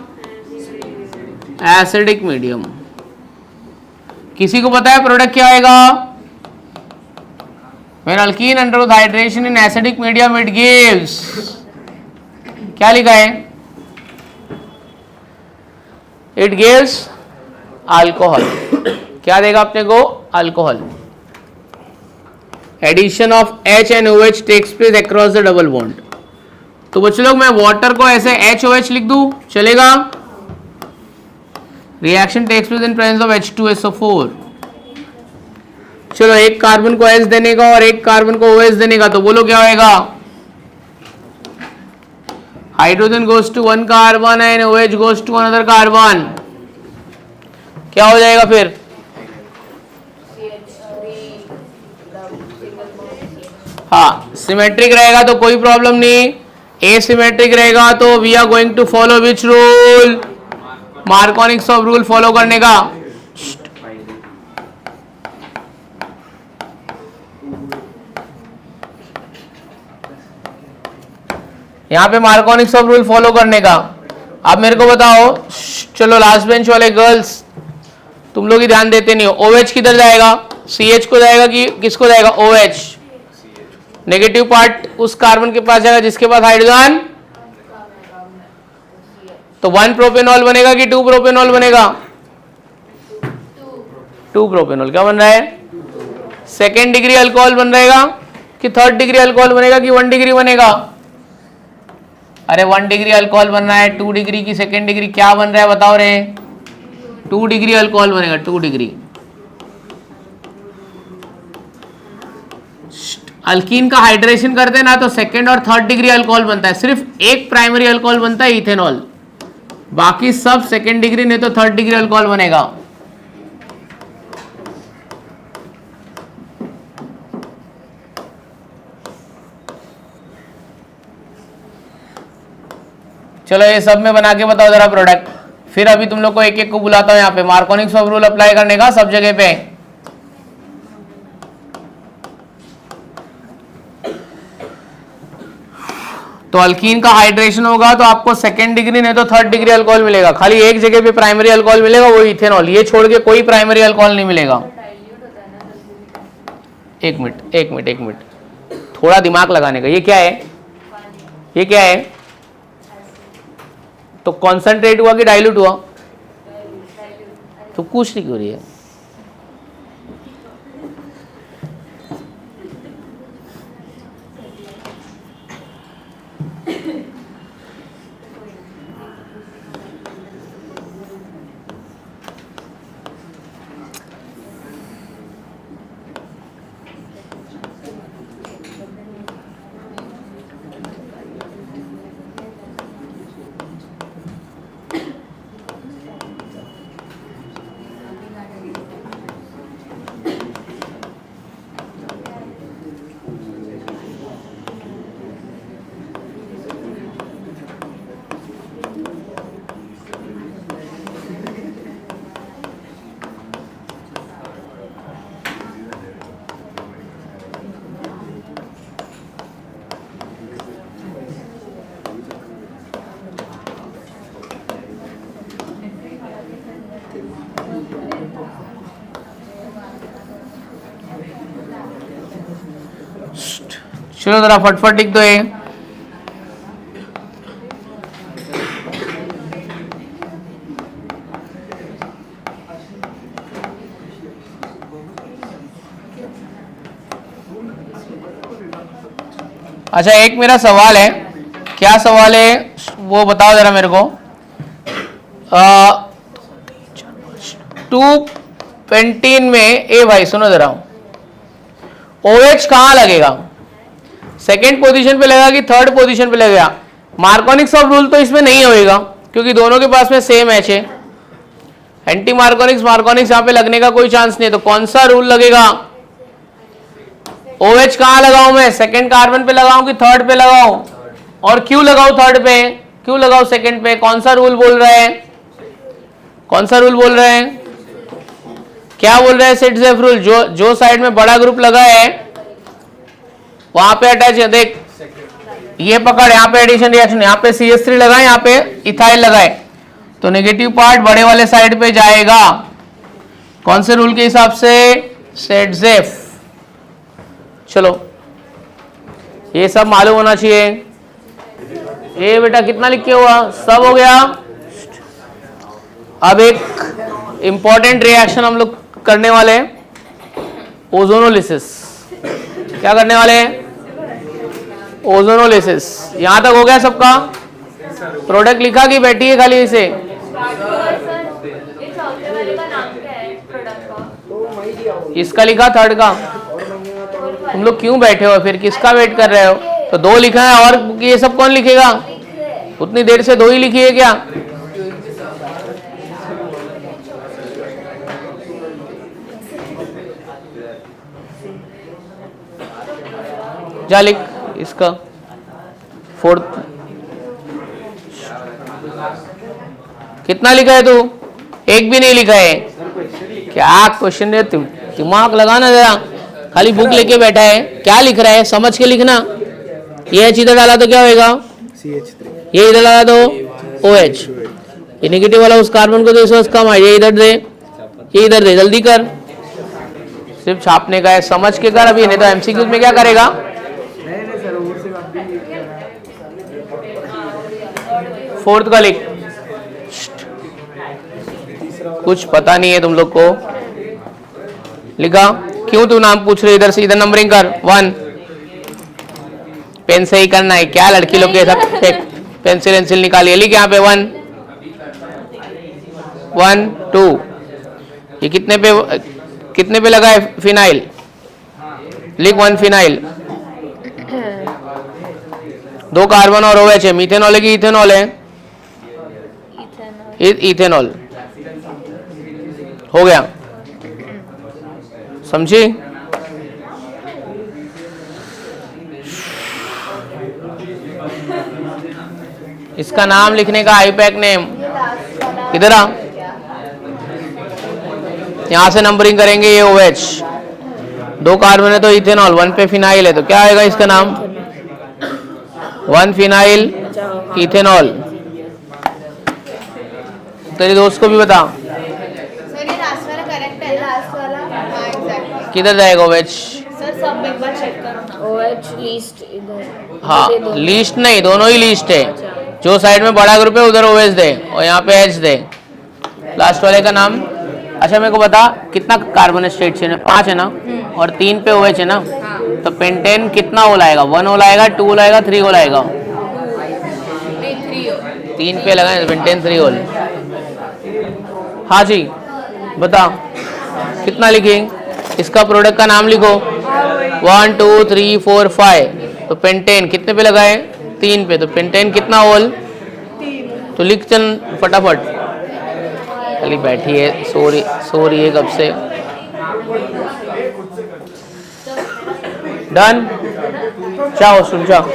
[SPEAKER 1] Acidic medium. किसी को पता है प्रोडक्ट क्या आएगा? When alkene undergoes hydration in acidic medium, it gives, क्या लिखा है? It gives alcohol. क्या देगा अपने को? Alcohol. Addition of H and OH takes place across the double bond. तो बच्चों लोग मैं वाटर को ऐसे HOH लिख दूं, चलेगा? Reaction takes place in presence of H2SO4। चलो एक कार्बन को H देने का और एक कार्बन को OH देने का, तो बोलो क्या होएगा? Hydrogen goes to one carbon and OH goes to another carbon. क्या हो जाएगा फिर? हाँ, सिमेट्रिक रहेगा तो कोई प्रॉब्लम नहीं। एसिमेट्रिक रहेगा तो we are going to follow which rule? Markovnikov's of rule follow करने का। यहां पे मार्कोनिक्स ऑफ रूल फॉलो करने का। अब मेरे को बताओ, चलो लास्ट बेंच वाले गर्ल्स, तुम लोग ही ध्यान देते नहीं हो। OH किधर जाएगा? CH को जाएगा कि किसको जाएगा? OH। नेगेटिव पार्ट उस कार्बन के पास जाएगा जिसके पास हाइड्रोजन। तो 1 प्रोपेनॉल बनेगा कि 2 प्रोपेनॉल बनेगा? 2 प्रोपेनॉल। क्या बन रहा है? सेकेंड डिग्री अल्कोहल बन रहेगा कि थर्ड डिग्री अल्कोहल बनेगा कि 1 डिग्री बनेगा? अरे 1 डिग्री अल्कोहल बन रहा है। 2 डिग्री की सेकेंड डिग्री क्या बन रहा है बताओ रे? 2 डिग्री अल्कोहल बनेगा। 2 डिग्री। अल्कीन का हाइड्रेशन करते हैं ना तो सेकेंड और थर्ड डिग्री अल्कोहल बनता है। सिर्फ एक प्राइमरी अल्कोहल बनता है, इथेनॉल। बाकी सब सेकेंड डिग्री नहीं तो थर्ड डिग्री अल्कोहल बनेगा। चलो ये सब में बना के बताओ जरा प्रोडक्ट। फिर अभी तुम लोग को एक एक को बुलाता हूं यहाँ पे मार्कोनिक्स ऑफ रूल अप्लाई करने का सब जगह पे। तो अल्कीन का हाइड्रेशन होगा तो आपको सेकेंड डिग्री नहीं तो थर्ड डिग्री अल्कोहल मिलेगा। खाली एक जगह पे प्राइमरी अल्कोहल मिलेगा, वो इथेनॉल। ये छोड़ के कोई प्राइमरी अल्कोहल नहीं मिलेगा। एक मिनट, थोड़ा दिमाग लगाने का। ये क्या है? ये क्या है? तो कॉन्सेंट्रेट हुआ कि डाइल्यूट हुआ? तो कुछ नहीं हो रही है। चलो जरा फटफट लिख दो ये। अच्छा एक मेरा सवाल है, क्या सवाल है वो बताओ जरा मेरे को। 2 में ए भाई सुनो जरा, OH कहाँ लगेगा? सेकेंड पोजीशन पे लगेगा कि थर्ड पोजीशन पे लगेगा? मार्कोनिक्स ऑफ रूल तो इसमें नहीं होएगा क्योंकि दोनों के पास में सेम एच है। एंटी मार्कोनिक्स यहाँ पे लगने का कोई चांस नहीं है। तो कौन सा रूल लगेगा? OH कहाँ लगाऊं मैं? सेकेंड कार्बन पे लगाऊं कि थर्ड पे लगाऊं? और क्यों लगाऊं थर्ड पे, क्यों लगाऊं सेकेंड पे? कौन सा रूल बोल रहे हैं? कौन सा रूल बोल रहे हैं? क्या बोल रहे हैं? सिटजेफ रूल। जो साइड में बड़ा ग्रुप लगा है वहां पे अटैच है। देख ये पकड़, यहाँ पे एडिशन रिएक्शन, यहाँ पे CH3 लगाए, यहाँ पे इथाइल लगाए, तो नेगेटिव पार्ट बड़े वाले साइड पे जाएगा। कौन से रूल के हिसाब से? सिटजेफ। चलो ये सब मालूम होना चाहिए। ये बेटा कितना लिख के हुआ? सब हो गया। अब एक इंपॉर्टेंट रिएक्शन हम लोग करने वाले हैं, ओजोनोलिसिस। क्या करने वाले हैं? ओजोनोलिसिस। यहां तक हो गया सबका? प्रोडक्ट लिखा कि बैठी है खाली इसे? इसका लिखा, थर्ड का? तुम लोग क्यों बैठे हो फिर? किसका वेट कर रहे हो? तो 2 लिखा है और ये सब कौन लिखेगा? उतनी देर से 2 ही लिखी है क्या? जा लिख इसका 4th। कितना लिखा है तू? एक भी नहीं लिखा है। क्या क्वेश्चन है? दिमाग लगाना जरा। खाली बुक लेके बैठा है, क्या लिख रहा है? समझ के लिखना। ये H इधर डाला तो क्या होएगा? CH3। ये इधर डाला तो OH। ये नेगेटिव वाला उस कार्बन को दे, इसको कम है। ये इधर दे, ये इधर दे। जल्दी कर, सिर्फ छापने का है, समझ के कर अभी, नहीं तो MCQ में क्या करेगा? 4th का लिख। कुछ पता नहीं है तुम लोग को। लिखा? क्यों तू नाम पूछ रहे? इधर से इधर नंबरिंग कर। 1 पेन से ही करना है क्या? लड़की लोग के साथ पेंसिल निकालिए। लिख यहाँ पे 1 1 2। ये कितने पे लगा है? फिनाइल। लिख 1 फिनाइल। 2 कार्बन और OH है। मीथेनॉल है कि इथेनॉल है? इथेनॉल हो गया, समझी? इसका नाम लिखने का आईपैक नेम इधर आ, यहां से नंबरिंग करेंगे। ये OH 2 कार्बन है तो इथेनॉल, 1 पे फिनाइल है तो क्या आएगा इसका नाम? 1 फिनाइल इथेनॉल। तेरे दोस्त को भी बता।
[SPEAKER 4] सर ये लास्ट वाला करेक्ट है, लास्ट वाला हाँ एग्जैक्टली।
[SPEAKER 1] किधर जाएगा OH?
[SPEAKER 4] सर सब एक बार चेक करो ना।
[SPEAKER 3] OH लीस्ट इधर।
[SPEAKER 1] हाँ
[SPEAKER 3] ये दोनों।
[SPEAKER 1] लिस्ट नहीं, दोनों ही लिस्ट है।
[SPEAKER 3] अच्छा।
[SPEAKER 1] जो साइड में बड़ा ग्रुप है उधर OH दे और यहाँ पे H दे। लास्ट वाले का नाम। अच्छा मेरे को बता कितना कार्बन स्टेट चेन है? 5 है ना, और 3 पे OH है ना, तो पेंटेन कितना होल आएगा? 1 होल आएगा, 2 होल आएगा, 3 होल आएगा? 3 पे लगाए पेंटेन 3 होल। हाँ जी बता कितना लिखेंगे? इसका प्रोडक्ट का नाम लिखो। 1 2 3 4 5, तो पेंटेन कितने पे लगाए? 3 पे, तो पेंटेन कितना होल? तो लिख चल फटाफट। खाली बैठी है, सो रही है कब से। डन, चाहो सुन जाओ,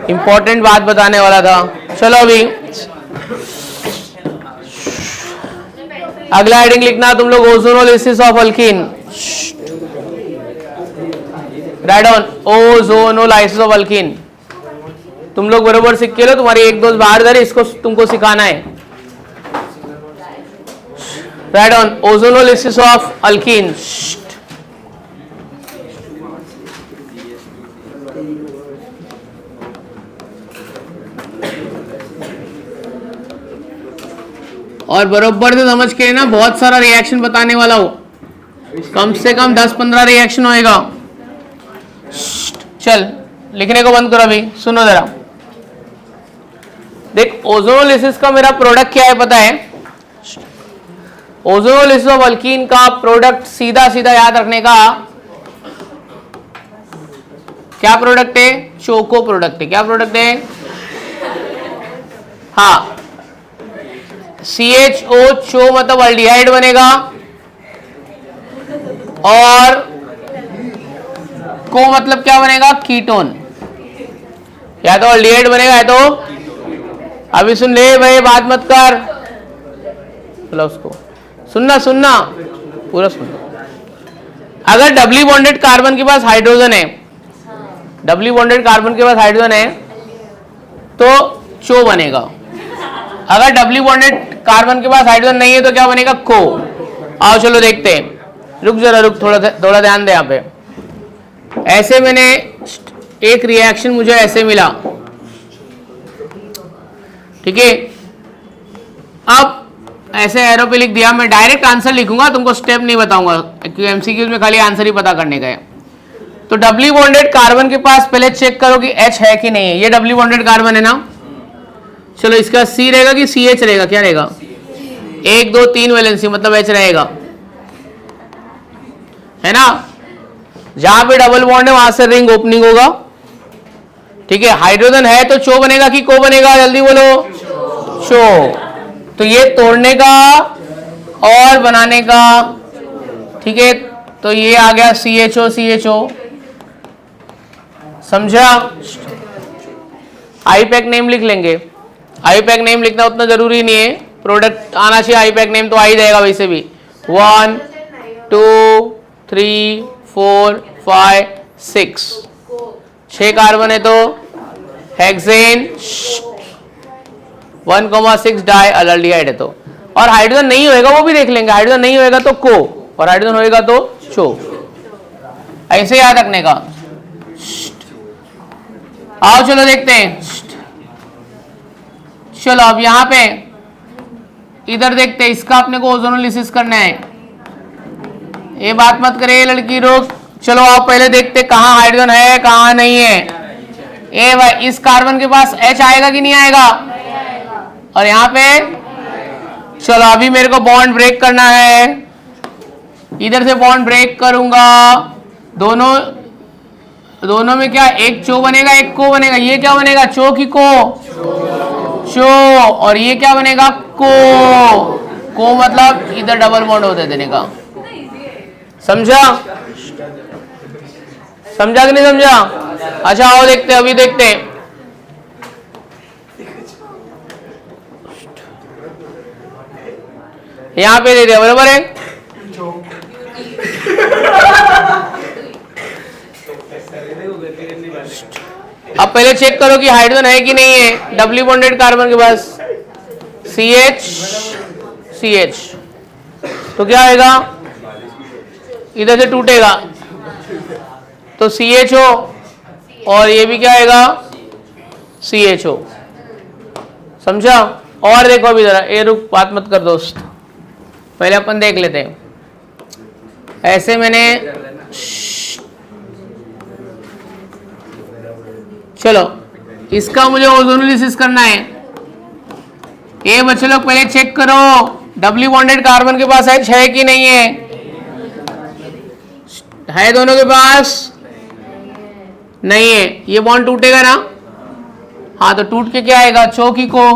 [SPEAKER 1] इंपॉर्टेंट बात बताने वाला था। चलो अभी अगला हेडिंग लिखना तुम लोग, ozonolysis of alkene. Right on, ozonolysis of alkyne. तुम लोग बरोबर सीख के लो, तुम्हारी एक दोस्त बाहर जा रही, इसको तुमको सिखाना है। Right on, ozonolysis of alkyne. और बरोबर से समझ के ना, बहुत सारा रिएक्शन बताने वाला हो, कम से कम 10-15 रिएक्शन होएगा। चल लिखने को बंद करो अभी, सुनो जरा। देख ओजोनोलिसिस का मेरा प्रोडक्ट क्या है पता है? ओजोनोलिसिस ऑफ अल्कीन का प्रोडक्ट सीधा सीधा याद रखने का, क्या प्रोडक्ट है? चोको प्रोडक्ट है। क्या प्रोडक्ट है? हाँ, CHO चो मतलब अल्डिहाइड बनेगा, और को मतलब क्या बनेगा? कीटोन। या तो अल्डिहाइड बनेगा या तो, अभी सुन ले भाई, बात मत कर, बोला उसको सुनना पूरा सुन। अगर डबली बॉन्डेड कार्बन के पास हाइड्रोजन है, डबली बॉन्डेड कार्बन के पास हाइड्रोजन है तो चो बनेगा। अगर डबली बॉन्डेड कार्बन के पास हाइड्रोजन नहीं है तो क्या बनेगा? को। आओ चलो देखते हैं, रुक जरा, रुक थोड़ा ध्यान दे यहाँ पे। ऐसे मैंने एक रिएक्शन मुझे ऐसे मिला, ठीक है। अब ऐसे एरो पे लिख दिया, मैं डायरेक्ट आंसर लिखूंगा, तुमको स्टेप नहीं बताऊंगा क्योंकि एमसीक्यूज में खाली आंसर ही पता करने का है। तो डबली बॉन्डेड कार्बन के पास पहले चेक करो कि H है कि नहीं है। ये डबली बॉन्डेड कार्बन है ना, चलो इसका C रहेगा कि CH रहेगा? क्या रहेगा? 1 2 3 वैलेंसी मतलब H रहेगा, है ना। जहां पे डबल बॉन्ड है वहां से रिंग ओपनिंग होगा, ठीक है। हाइड्रोजन है तो चो बनेगा कि को बनेगा? जल्दी बोलो, चो। तो ये तोड़ने का और बनाने का, ठीक है। तो ये आ गया CHO, समझा? आईपैक नेम लिख लेंगे। आईपैक नेम लिखना उतना जरूरी नहीं है, प्रोडक्ट आना चाहिए। आईपैक नेम तो आ ही जाएगा वैसे भी। 1 2 3 4 5 6, 6 कार्बन है तो हेक्सेन 1,6 डाई अल्डिहाइड है तो। और हाइड्रोजन नहीं होएगा वो भी देख लेंगे, हाइड्रोजन नहीं होएगा तो को, और हाइड्रोजन होएगा तो चो। ऐसे याद रखने का। आओ चलो देखते हैं। चलो अब यहां पे इधर देखते हैं, इसका अपने को ओजोनोलिसिस करना है। ये बात मत करे लड़की, रोक। चलो आप पहले देखते कहां हाइड्रोजन है कहां नहीं है। ए भाई, इस कार्बन के पास H आएगा कि नहीं आएगा? और यहाँ पे चलो अभी मेरे को बॉन्ड ब्रेक करना है, इधर से बॉन्ड ब्रेक करूंगा। दोनों में क्या एक चो बनेगा एक को बनेगा? ये क्या बनेगा? चो की को? चो, और ये क्या बनेगा को मतलब इधर डबल बॉन्ड होते देने का। समझा? समझा कि नहीं समझा? अच्छा आओ देखते, अभी देखते हैं। यहां पे दे दिया, बराबर है। अब पहले चेक करो कि हाइड्रोजन है कि नहीं है डबली बॉन्डेड कार्बन के पास। CH तो क्या आएगा, इधर से टूटेगा तो CHO, और ये भी क्या आएगा CHO। समझा? और देखो अभी जरा, ये रुक, बात मत कर दोस्त, पहले अपन देख लेते हैं। ऐसे मैंने, चलो इसका मुझे ओजोनोलिसिस करना है। ये बच्चे लोग पहले चेक करो डबली बॉन्डेड कार्बन के पास H है कि नहीं है। है दोनों के पास? नहीं है। ये बॉन्ड टूटेगा ना? हाँ, तो टूट के क्या आएगा, चौकी को।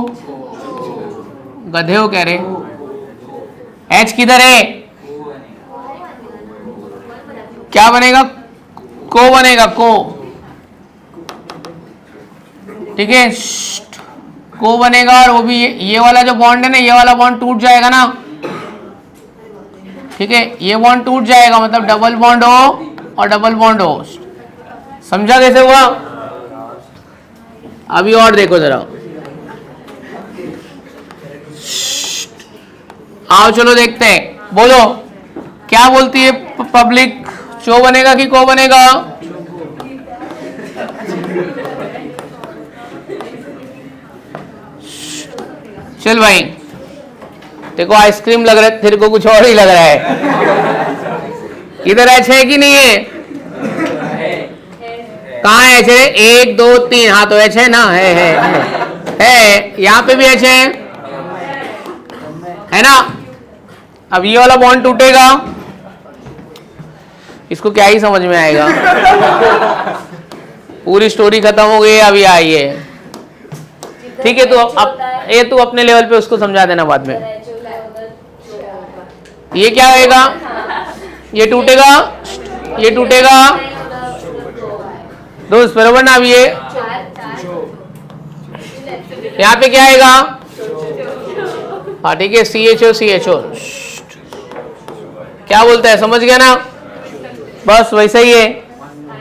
[SPEAKER 1] गधे हो कह रहे, H किधर है, क्या बनेगा, को बनेगा, को। ठीक है, को बनेगा, और वो भी ये वाला जो बॉन्ड है ना, ये वाला बॉन्ड टूट जाएगा ना। ठीक है, ये बॉन्ड टूट जाएगा, मतलब डबल बॉन्ड हो और डबल बॉन्ड हो। समझा कैसे हुआ? अभी और देखो जरा, आओ चलो देखते हैं, बोलो क्या बोलती है पब्लिक, चो बनेगा कि को बनेगा? चल भाई, देखो आइसक्रीम लग रहा है, तेरे को कुछ और ही लग रहा है। इधर H है कि नहीं है? कहाँ है H है? 1 2 3, हाँ तो H है ना, है। यहाँ पे भी H है ना। अब ये वाला बॉन्ड टूटेगा, इसको क्या ही समझ में आएगा। पूरी स्टोरी खत्म हो गई, अभी आई है। ठीक है, तो अब ये तू अपने लेवल पे उसको समझा देना बाद में। ये क्या होएगा, ये टूटेगा, ये टूटेगा दोस्त, बराबर ना। अब ये यहाँ पे क्या आएगा, हाँ ठीक है, CHO। क्या बोलता है, समझ गया ना? बस वैसा ही है,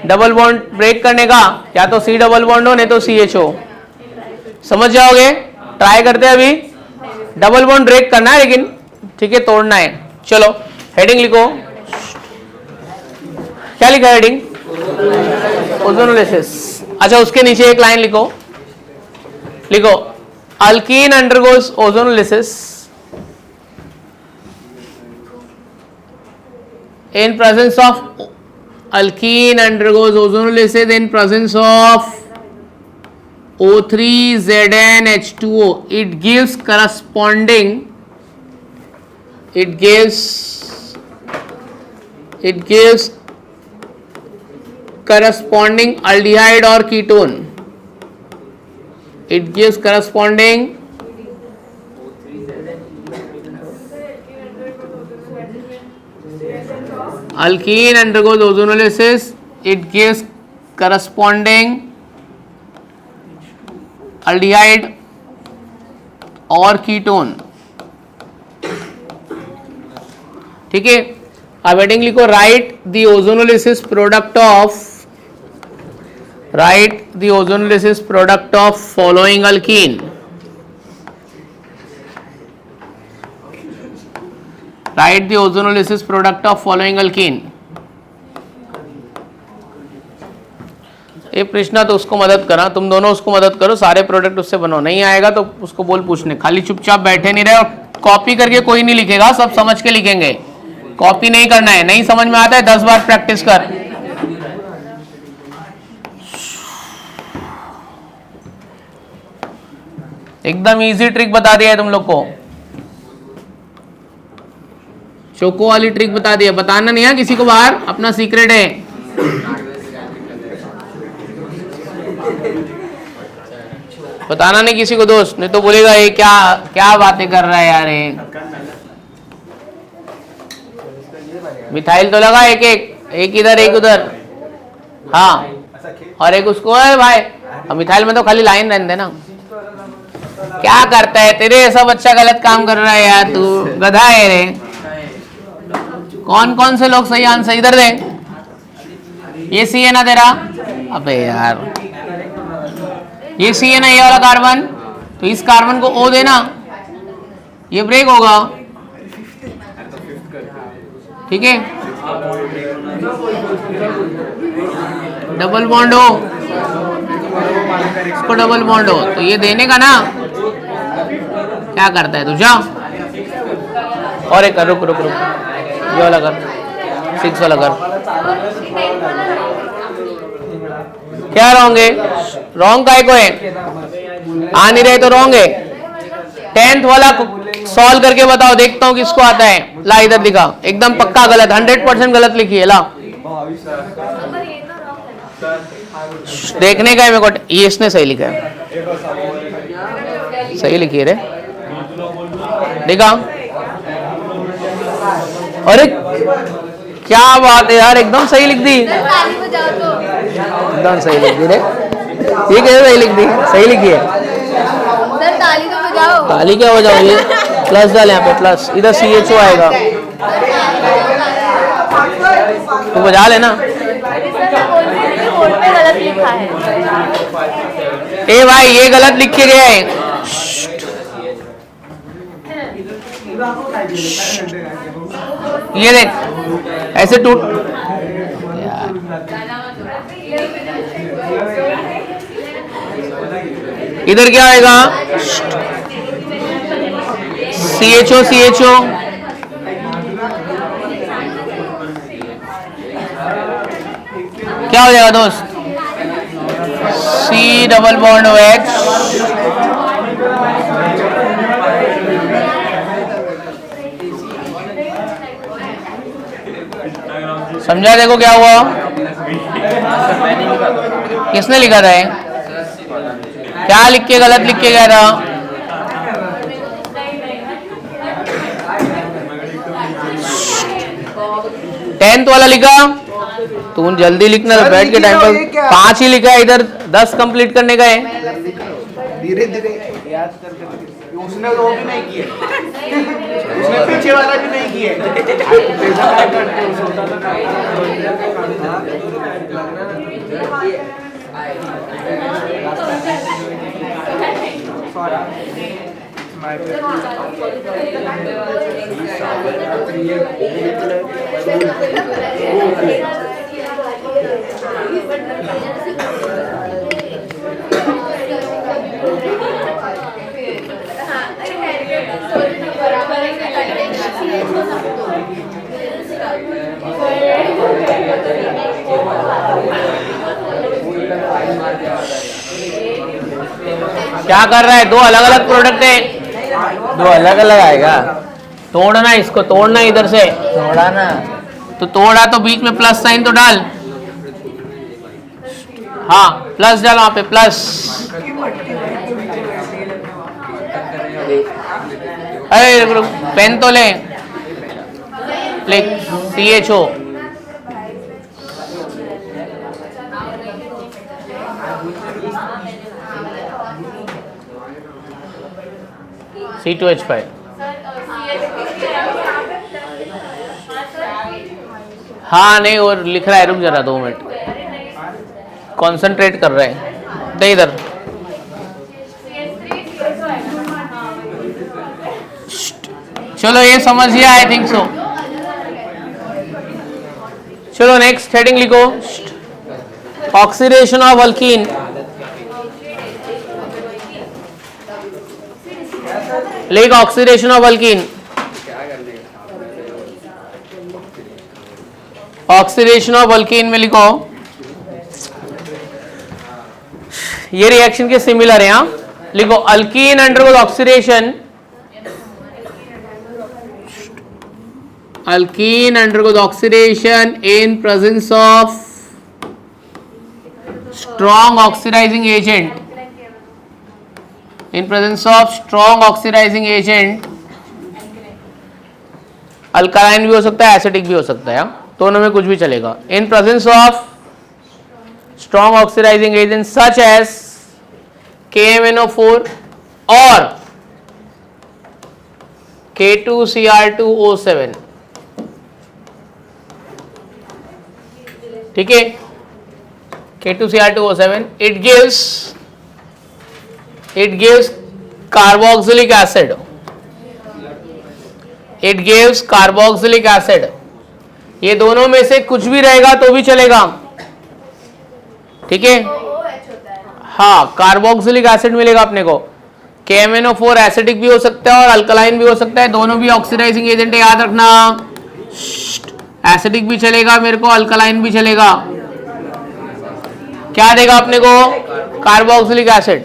[SPEAKER 1] डबल बॉन्ड ब्रेक करने का, या तो C डबल बॉन्ड हो, नहीं तो CHO। समझ जाओगे? ट्राई करते हैं अभी। डबल बॉन्ड ब्रेक करना है, लेकिन ठीक है, तोड़ना है। चलो हेडिंग लिखो, क्या लिखा है हेडिंग? ओजोनोलिसिस। अच्छा, उसके नीचे एक लाइन लिखो, alkene undergoes ozonolysis in presence of, alkene undergoes ozonolysis in presence of O3Zn H2O. It gives corresponding aldehyde or ketone. It gives corresponding alkene undergoes ozonolysis. It gives corresponding aldehyde और ketone. ठीक है, अब heading लिखो, right the ozonolysis product of following alkyne. Right the ozonolysis product of following alkyne. ये कृष्णा तो उसको मदद करा, तुम दोनों उसको मदद करो, सारे प्रोडक्ट उससे बनो। नहीं आएगा तो उसको बोल पूछने, खाली चुपचाप बैठे नहीं रहे, और कॉपी करके कोई नहीं लिखेगा, सब समझ के लिखेंगे। कॉपी नहीं करना है, नहीं समझ में आता है 10 बार प्रैक्टिस कर। एकदम इजी ट्रिक बता दिया है तुम लोग को, चोको वाली ट्रिक बता दिया। बताना नहीं है किसी को बाहर, अपना सीक्रेट है। बताना नहीं किसी को दोस्त, नहीं तो बोलेगा ये क्या क्या बातें कर रहा है यार ये। मिथाइल तो लगा एक एक इधर एक उधर, हाँ, और एक उसको है भाई। अब मिथाइल में तो खाली लाइन रहने देना। क्या करता है तेरे ऐसा बच्चा, गलत काम कर रहा है यार, तू गधा है रे। कौन कौन से लोग सही आंसर इधर दे। ये सी है ना तेरा, अबे यार ये सी है ना, ये वाला कार्बन, तो इस कार्बन को O देना, ये ब्रेक होगा, ठीक है। डबल बॉन्ड हो, इसको डबल बॉन्ड हो, तो ये देने का ना। क्या करता है तू, जा और एक कर, रुक रुक रुक, ये वाला कर, 6 वाला कर। क्या रॉन्ग है, रॉन्ग काय को है, आ नहीं रहे तो रॉन्ग है। 10th वाला सॉल्व करके बताओ, देखता हूँ किसको आता है। ला इधर दिखा, एकदम पक्का गलत, 100% गलत लिखी है। ला देखने का है मेरे को, ये इसने सही लिखा है, सही लिखी है रे, देखा। अरे क्या बात है यार, एकदम सही लिख दी, एकदम सही लिख दी रे। ये कैसे सही लिख दी, सही लिखी है।
[SPEAKER 3] सर ताली तो बजाओ।
[SPEAKER 1] ताली क्या बजाओ, ये प्लस डाल यहाँ पे, प्लस इधर CHO आएगा, तो बजा लेना।
[SPEAKER 3] बोर्ड पे गलत लिखा है।
[SPEAKER 1] ए भाई ये गलत लिख के गया है, ये देख ऐसे टूट। इधर क्या आएगा, CHO CHO, क्या हो जाएगा दोस्त, C डबल बॉन्ड OH, समझा। देखो क्या हुआ, किसने लिखा था ये? क्या लिख के गलत लिख के गया था। टेंथ वाला लिखा, तू जल्दी लिखना, तो बैठ के टाइम पर 5 ही लिखा है, इधर 10 कंप्लीट करने का है।
[SPEAKER 2] धीरे धीरे याद करके, उसने वो भी नहीं किया, उसने पीछे वाला भी नहीं किया।
[SPEAKER 1] क्या कर रहा है, 2 अलग अलग प्रोडक्ट है, 2 अलग अलग आएगा। तोड़ना, इसको तोड़ना, इधर से तोड़ा ना, तो तोड़ा तो बीच में प्लस साइन तो डाल, हाँ प्लस डाल वहां पे, प्लस। अरे पेन तो ले, CHO, C2H5। हाँ नहीं, और लिख रहा है, रुक जरा 2 मिनट, कंसंट्रेट कर रहा है। दे इधर, चलो ये समझ लिया, आई थिंक सो। चलो नेक्स्ट हेडिंग लिखो, ऑक्सीडेशन ऑफ अल्कीन। लिख oxidation of alkene, oxidation of alkene में लिखो, ये रिएक्शन के सिमिलर है। हाँ लिखो, alkene undergoes oxidation, alkene undergoes oxidation in presence of strong oxidizing agent, in presence of strong oxidising agent, alkaline भी हो सकता है, एसिडिक भी हो सकता है, दोनों में कुछ भी चलेगा। In presence of strong oxidising agent such as KMnO4 और K2Cr2O7, ठीक है, K2Cr2O7, it gives carboxylic acid, it gives carboxylic acid। ये दोनों में से कुछ भी रहेगा तो भी चलेगा, ठीक है। हाँ, कार्बोक्सिलिक एसिड मिलेगा अपने को। KMnO4 एसिडिक भी हो सकता है और अल्कलाइन भी हो सकता है, दोनों भी ऑक्सीडाइजिंग एजेंट है, याद रखना। एसिडिक भी चलेगा मेरे को, अल्कलाइन भी चलेगा। क्या देगा अपने को? Carboxylic acid.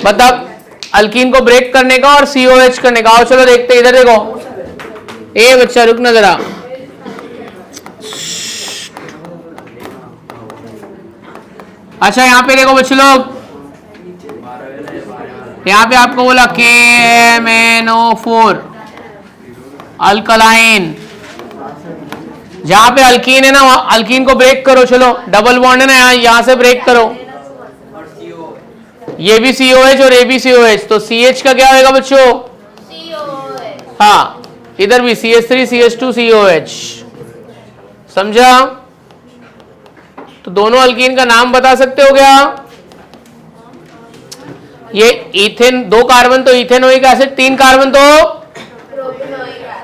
[SPEAKER 1] मतलब अल्कीन को ब्रेक करने का और COH करने का। आओ चलो देखते, इधर देखो। ए बच्चा रुक ना जरा, अच्छा यहाँ पे देखो बच्चे लोग, यहाँ पे आपको बोला KMnO4 अल्कलाइन, जहां पे अल्कीन है ना वहां अल्कीन को ब्रेक करो। चलो डबल बॉन्ड है ना, यहाँ से ब्रेक करो। ये भी COH और ये भी COH, तो CH का क्या होगा बच्चों? हाँ, इधर भी CH3 CH2 COH, समझा? तो दोनों अल्कीन का नाम बता सकते हो क्या? ये इथेन, 2 कार्बन तो इथेनोइक एसिड, 3 कार्बन तो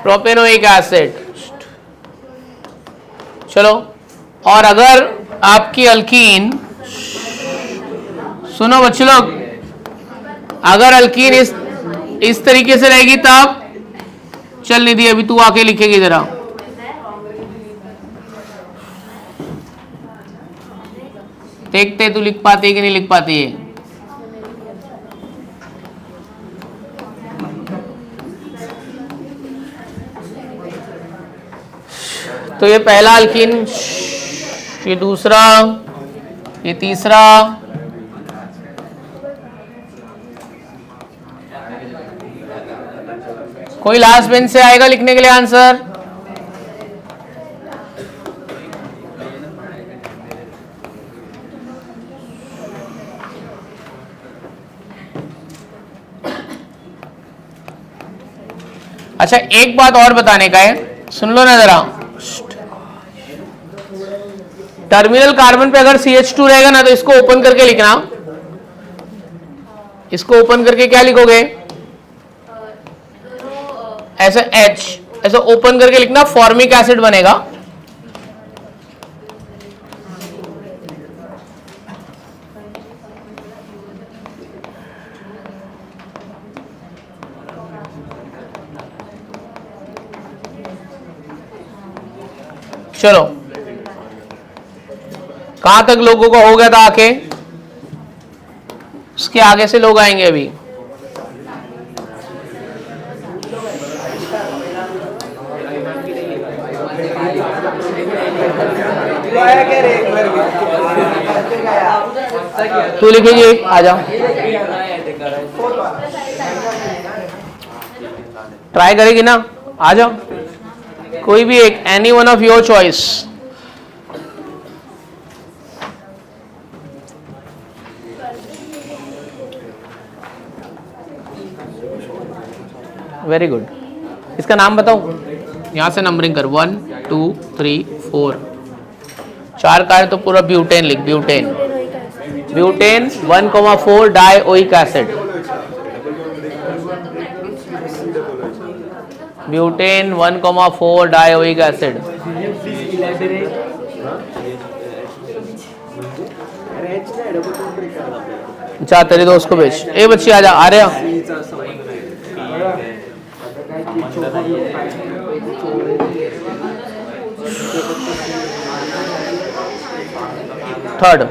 [SPEAKER 1] प्रोपेनोइक एसिड। चलो, और अगर आपकी अल्कीन, सुनो बच्चों लोग, अगर अल्कीन इस तरीके से रहेगी तब, चल निधि अभी तू आके लिखेगी जरा। देखते तू लिख पाती है कि नहीं लिख पाती है। तो ये पहला अल्कीन, ये दूसरा, ये तीसरा, कोई लास्ट बेंच से आएगा लिखने के लिए आंसर? अच्छा, एक बात और बताने का है, सुन लो ना जरा। टर्मिनल कार्बन पे अगर CH2 रहेगा ना तो इसको ओपन करके लिखना। इसको ओपन करके क्या लिखोगे? ऐसा H, ऐसा ओपन करके लिखना, फॉर्मिक एसिड बनेगा। चलो, कहां तक लोगों को हो गया था आके? उसके आगे से लोग आएंगे अभी। तू लिखेगी, आ जाओ, ट्राई करेगी ना, आ जाओ, कोई भी एक, any one of your choice. Very good. इसका नाम बताओ, यहां से नंबरिंग कर, 1 2 3 4, 4 का है तो पूरा ब्यूटेन लिख, butane. Butane 1,4 dioic acid, butane 1,4 dioic acid. जा तेरे दोस्त को भेज। ए बच्ची आजा, आ रहे हो? थर्ड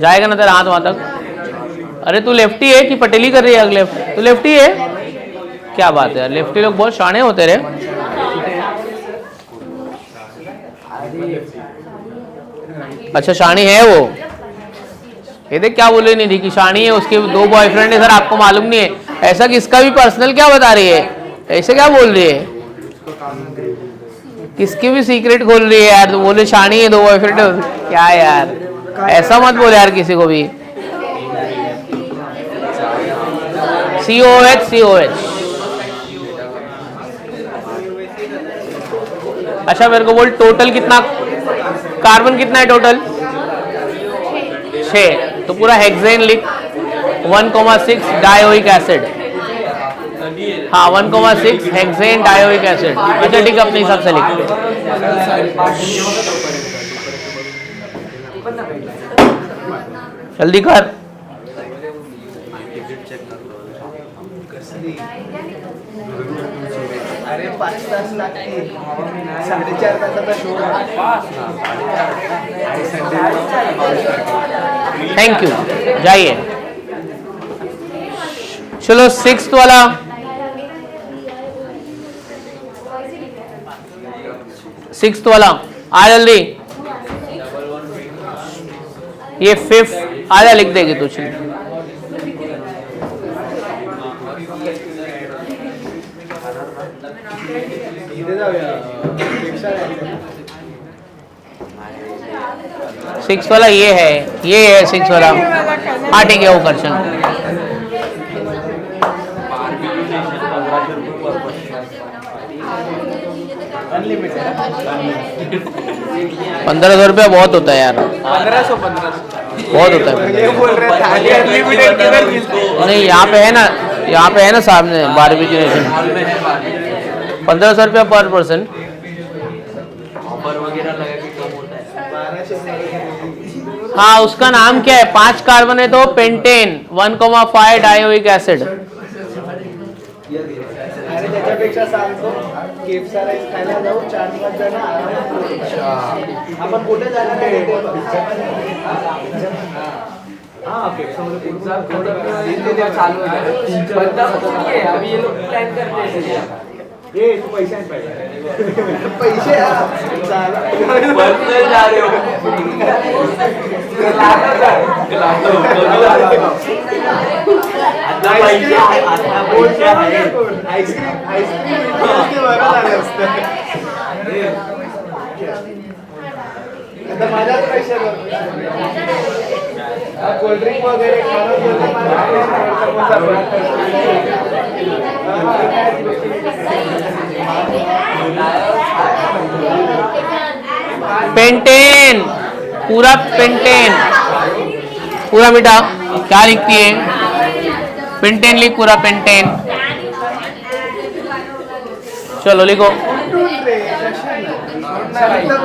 [SPEAKER 1] जाएगा ना तेरा हाथ वहां तक। अरे तू लेफ्टी है कि पटेली कर रही है? लेफ्ट, तू लेफ्टी है? क्या बात है, लेफ्टी लोग बहुत शाणे होते रहे। अच्छा शाणी है वो, ये देख क्या बोल रही निधि की शानी है, उसके 2 बॉयफ्रेंड है सर, आपको मालूम नहीं है। ऐसा किसका भी पर्सनल क्या बता रही है, ऐसे क्या बोल रही है, किसकी भी सीक्रेट खोल रही है यार। तो बोले शानी है 2 बॉयफ्रेंड है, क्या यार, ऐसा मत बोले यार किसी को भी। COH COH। अच्छा मेरे को बोल टोटल कितना कार्बन कितना है टोटल, 6। तो पूरा हेक्सेन लिख, 1,6 डायोइक एसिड। हाँ 1,6 हेक्सेन डायोइक एसिड। अच्छा ठीक है, अपने हिसाब से लिख। जल्दी कर।
[SPEAKER 2] अरे 5 तास लागतील, 4.5 तासाचा शो आहे।
[SPEAKER 1] थैंक यू, जाइए। चलो 6th वाला, 6th वाला आ जल्दी। ये 5th आजा लिख देगी तू, चल।
[SPEAKER 2] इथे जाऊया,
[SPEAKER 1] 6th वाला ये है 6th वाला। हाँ ठीक है, वो कर चल। 1500 रुपया बहुत होता है यार,
[SPEAKER 2] 1500
[SPEAKER 1] बहुत होता है।
[SPEAKER 2] ये बोल रहे थाली अनलिमिटेड किधर मिलती है?
[SPEAKER 1] नहीं यहाँ पे है ना सामने बारबेक्यू नेशन। 1500 रुपया पर पर्सन।
[SPEAKER 5] ऑफर वगैरह लगा के कम होता है।
[SPEAKER 1] हाँ उसका नाम क्या है, 5 कार्बन है तो पेंटेन, 1,5 डायोइक एसिड।
[SPEAKER 2] अरे त्याच्यापेक्षा सांगतो, केफचा राईस खायला जाऊ, 4-5 जण आरामात करू. आपण कुठे जाणार आहे? हा केफसामध्ये पिझ्झा चालू आहे. अभी ये लोग प्लॅन करते हैं. ये तू पैसे नाही पाहिजे. पैसे पर्सनल जा रहे हो. आईस्क्रीम बघायला असतं. आता माझ्याच पैशावर कोल्ड्रिंक वगैरे खाणं
[SPEAKER 1] पेंटेन, पूरा पेंटेन, पूरा बेटा क्या लिखती है, पेंटेन लिख, पूरा पेंटेन। चलो लिखो,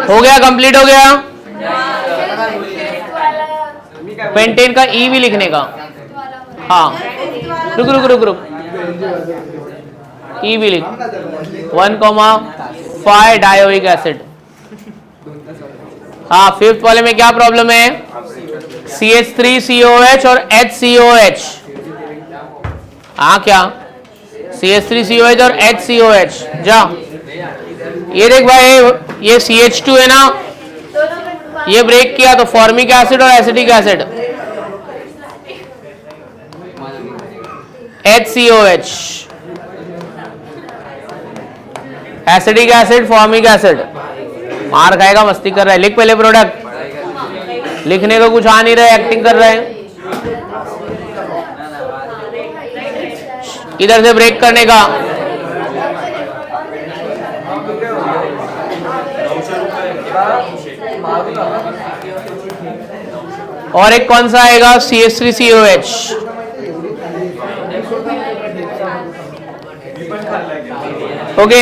[SPEAKER 1] हो गया, कंप्लीट हो गया। पेंटेन का ई भी लिखने का। हाँ रुक रुक रुक रुक, ई भी लिख, 1,5 डायोइक एसिड। हाँ 5th वाले में क्या प्रॉब्लम है, CH3COH और HCOH। हाँ क्या, CH3COH और HCOH। जा ये देख भाई, ये CH2 है ना, ये ब्रेक किया तो फॉर्मिक एसिड और acetic acid, HCOH, acetic acid, formic acid. मार खाएगा, मस्ती कर रहा है। लिख पहले प्रोडक्ट, लिखने को कुछ आ नहीं रहा है, एक्टिंग कर रहा है। इधर से ब्रेक करने का। और एक कौन सा आएगा, CH3COH। ओके